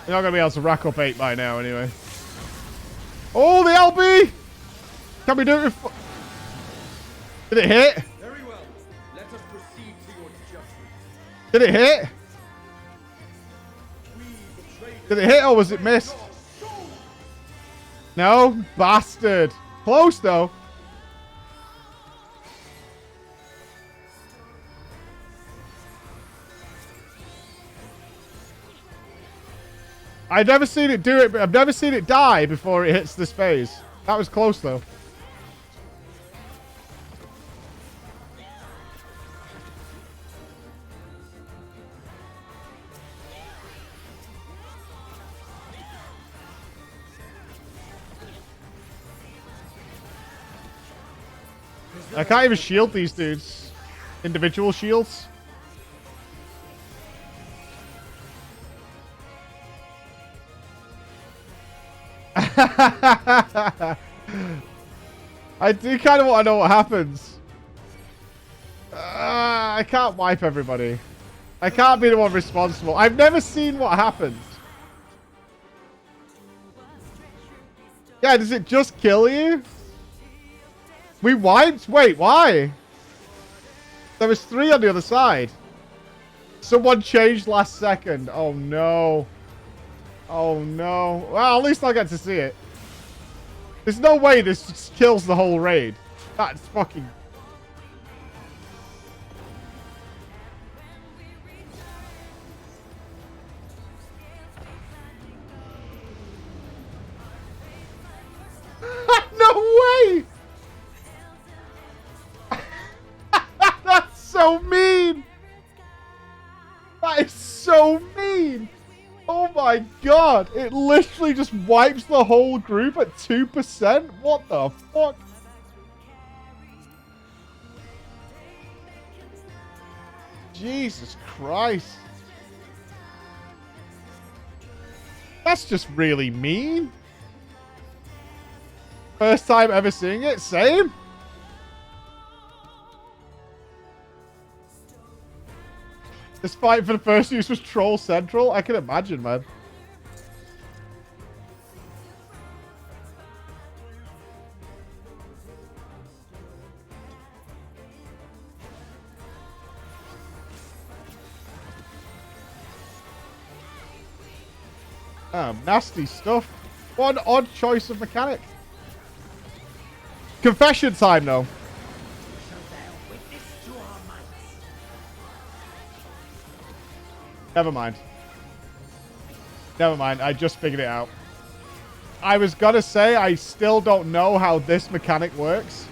You're not going to be able to rack up 8 by now, anyway. Oh, the LB! Can we do it with... Did it hit? Very well. Let us proceed to your judgment. Did it hit? Did it hit or was it missed? No? Bastard. Close, though. I've never seen it do it, but I've never seen it die before it hits this phase. That was close, though. I can't even shield these dudes. Individual shields. I do kind of want to know what happens. I can't wipe everybody. I can't be the one responsible. I've never seen what happens. Yeah, does it just kill you? We wiped? Wait, why? There was 3 on the other side. Someone changed last second. Oh, no. Oh, no. Well, at least I get to see it. There's no way this just kills the whole raid. That's fucking... god! It literally just wipes the whole group at 2%? What the fuck? Jesus Christ. That's just really mean. First time ever seeing it. Same. This fight for the first use was Troll Central. I can imagine, man. Nasty stuff. What an odd choice of mechanic. Confession time, though. Never mind. Never mind. I just figured it out. I was gonna say I still don't know how this mechanic works.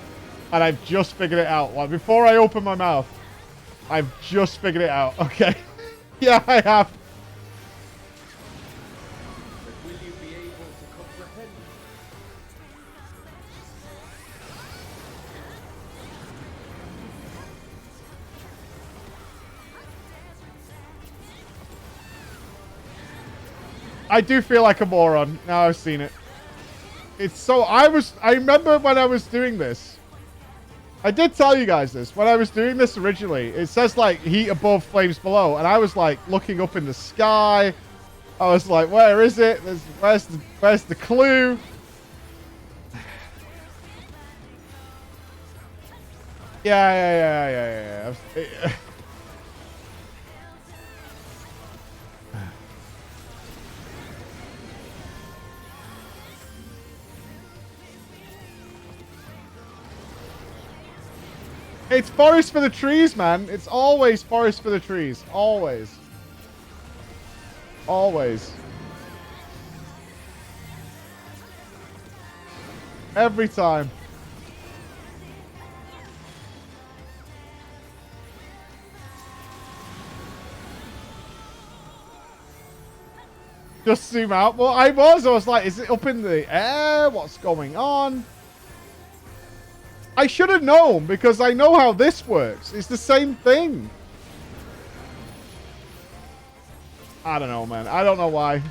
And I've just figured it out. Like, before I open my mouth, I've just figured it out. Okay. Yeah, I have. I do feel like a moron. Now I've seen it. It's so... I remember when I was doing this. I did tell you guys this. When I was doing this originally, it says, like, heat above, flames below. And I was, like, looking up in the sky. I was like, where is it? Where's the clue? Yeah. It's forest for the trees, man. It's always forest for the trees. Always. Always. Every time. Just zoom out. Well, I was like, is it up in the air? What's going on? I should have known because I know how this works. It's the same thing. I don't know, man. I don't know why.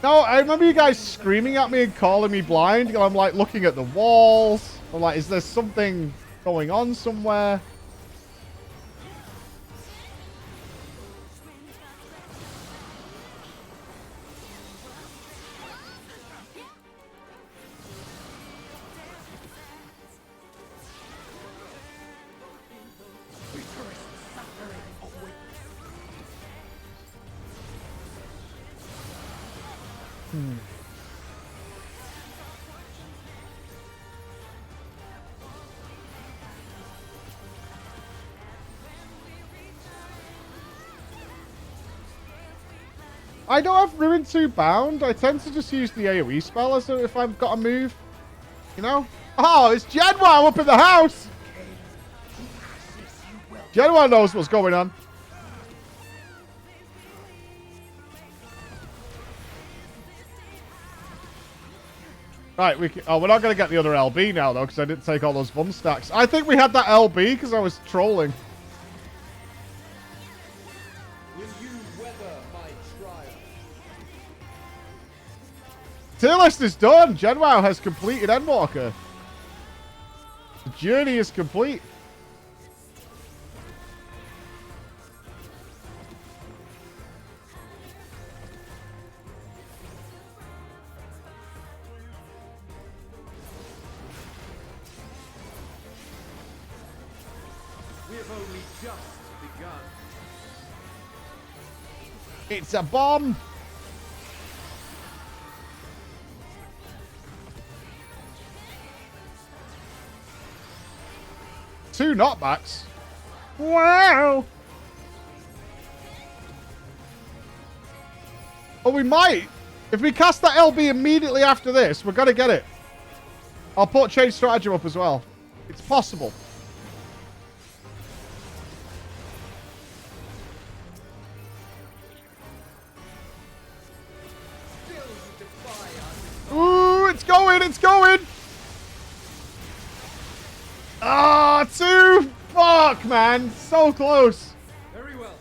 No, I remember you guys screaming at me and calling me blind. And I'm like looking at the walls. I'm like, is there something going on somewhere? I don't have Ruin 2 bound. I tend to just use the AoE spell as if I've got a move. You know? Oh, it's Genwa up in the house! Genwa knows what's going on. Right, we're not going to get the other LB now, though, because I didn't take all those bum stacks. I think we had that LB because I was trolling. Tier list is done. Genwow has completed Endwalker. The journey is complete. We have only just begun. It's a bomb. 2 knockbacks. Wow. Oh, we might. If we cast that LB immediately after this, we're going to get it. I'll put change strategy up as well. It's possible. Ooh, it's going, it's going. Ah, 2. Fuck, man. So close. Very well.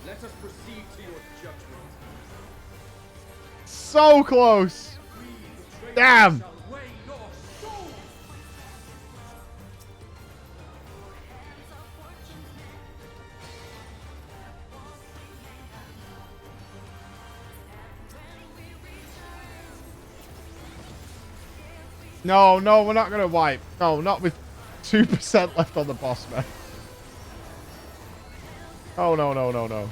Let us proceed to your judgment. So close. We, the traitors, Damn. shall weigh your soul. No, no, we're not going to wipe. No, not with 2% left on the boss, man. Oh, no, no, no, no.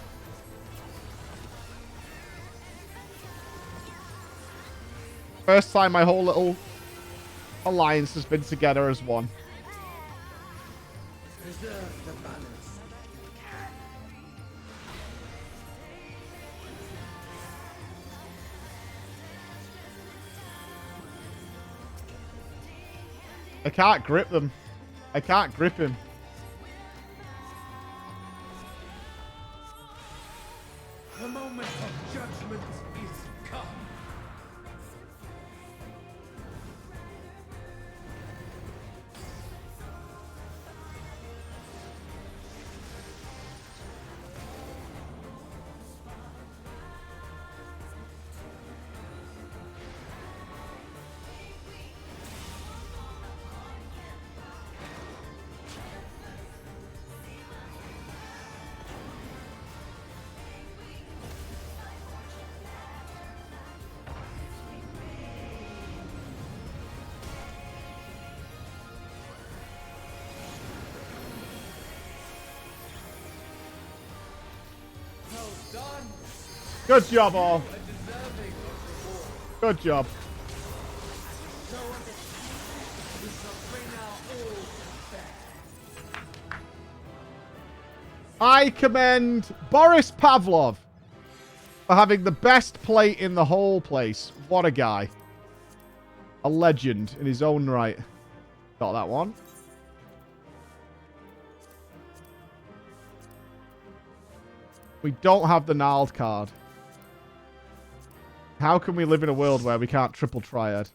First time my whole little alliance has been together as one. Preserve the balance. I can't grip them. I can't grip him. The moment of judgment is come. Well done. Good job, all. A deserving of reward. Good job. So we shall bring our all to bear. I commend Boris Pavlov for having the best plate in the whole place. What a guy. A legend in his own right. Got that one. We don't have the gnarled card. How can we live in a world where we can't triple triad?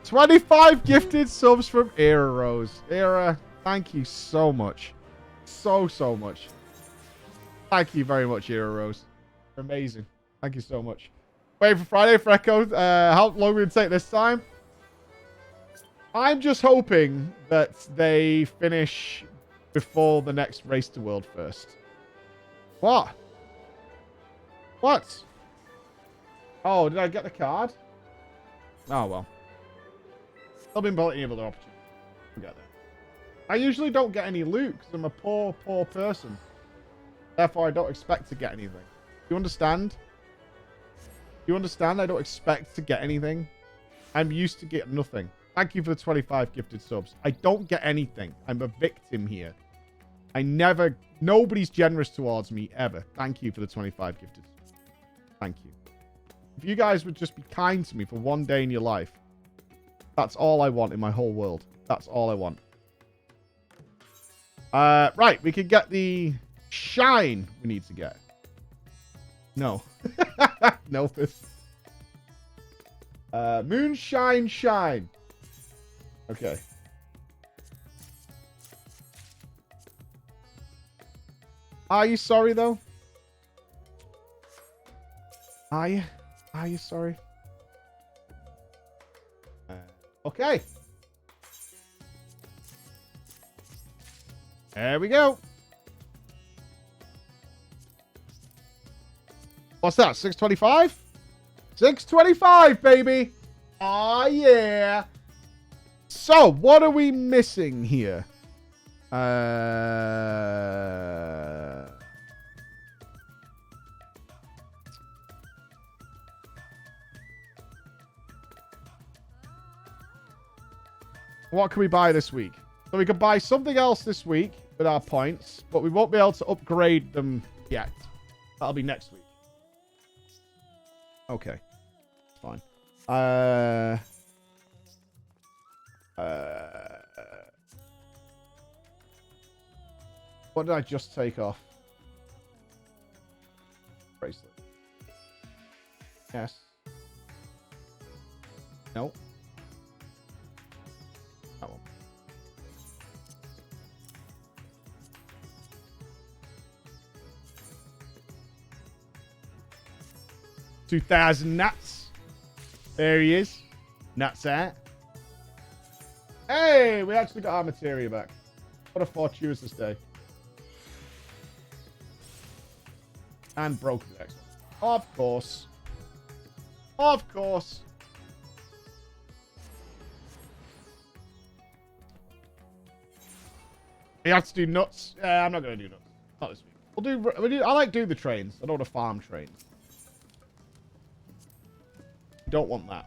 $25 gifted subs from Era Rose. Era, thank you so much. So much. Thank you very much, Era Rose. Amazing. Thank you so much. Wait for Friday for Echo. How long will it take this time? I'm just hoping that they finish before the next Race to World first. What? What? Oh, did I get the card? Oh, well. There'll be plenty of other opportunities. I'll get there. I usually don't get any loot because I'm a poor person. Therefore, I don't expect to get anything. You understand? You understand? I don't expect to get anything. I'm used to get nothing. Thank you for the 25 gifted subs. I don't get anything. I'm a victim here. Nobody's generous towards me ever. Thank you for the 25 gifted subs. Thank you. If you guys would just be kind to me for one day in your life, that's all I want in my whole world. That's all I want. Right, we can get the shine we need to get. No. No. Moonshine shine. Okay. Are you sorry, though? Are you? Are you sorry? Okay. There we go. What's that? 625? 625, baby. Oh, yeah. So, what are we missing here? What can we buy this week? So we can buy something else this week with our points, but we won't be able to upgrade them yet. That'll be next week. Okay. Fine. What did I just take off? Bracelet. Yes. Nope. That one. $2,000 nuts. There he is. Nuts out. Hey, we actually got our materia back. What a fortuitous day. And broke the next one. Of course. Of course. You have to do nuts. Yeah, I'm not going to do nuts. Not this week. We'll do. I like doing the trains. I don't want to farm trains. Don't want that.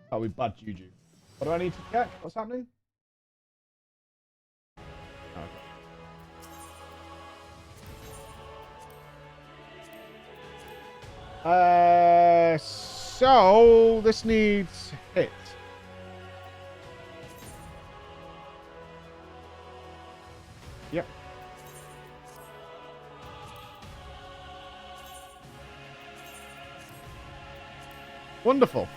That'll be bad juju. What do I need to check? What's happening? Okay. So this needs hit. Yep. Wonderful.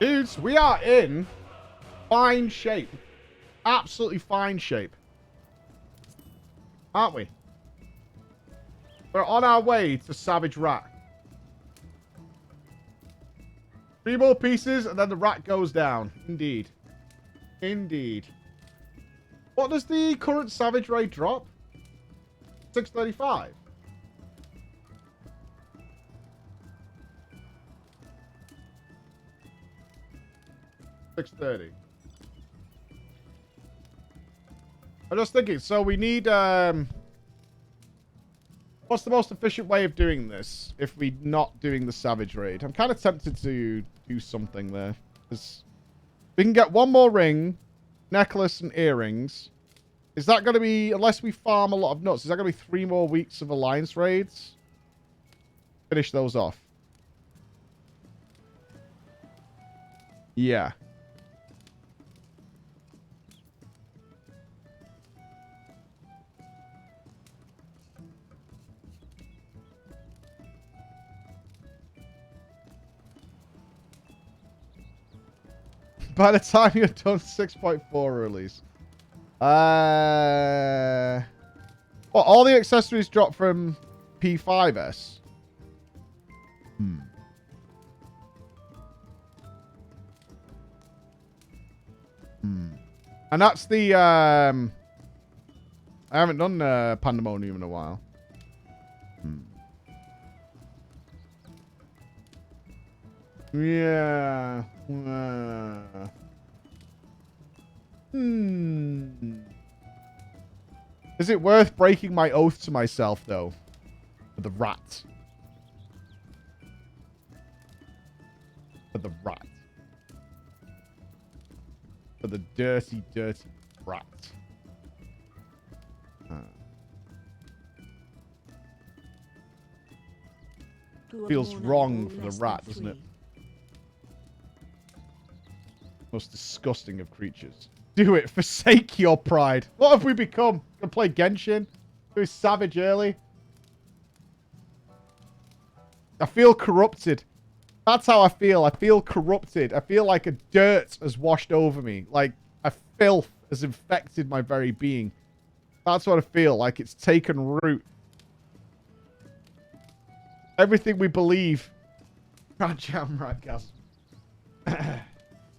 Dudes, we are in fine shape. Absolutely fine shape. Aren't we? We're on our way to Savage Rat. 3 more pieces and then the rat goes down. Indeed. Indeed. What does the current Savage Ray drop? 635. $630. I'm just thinking, so we need, what's the most efficient way of doing this if we're not doing the Savage Raid? I'm kind of tempted to do something there. We can get 1 more ring, necklace, and earrings. Is that going to be, unless we farm a lot of nuts, is that going to be 3 more weeks of Alliance raids? Finish those off. Yeah. By the time you're done 6.4 release. Well, all the accessories drop from P5S. And that's the, I haven't done Pandemonium in a while. Yeah. Is it worth breaking my oath to myself, though? For the rat. For the rat. For the dirty, dirty rat. Feels wrong for the rat, doesn't it? Most disgusting of creatures. Do it. Forsake your pride. What have we become? Gonna play Genshin? Do savage early? I feel corrupted. That's how I feel. I feel corrupted. I feel like a dirt has washed over me. Like a filth has infected my very being. That's what I feel. Like it's taken root. Everything we believe. Jam Radgas.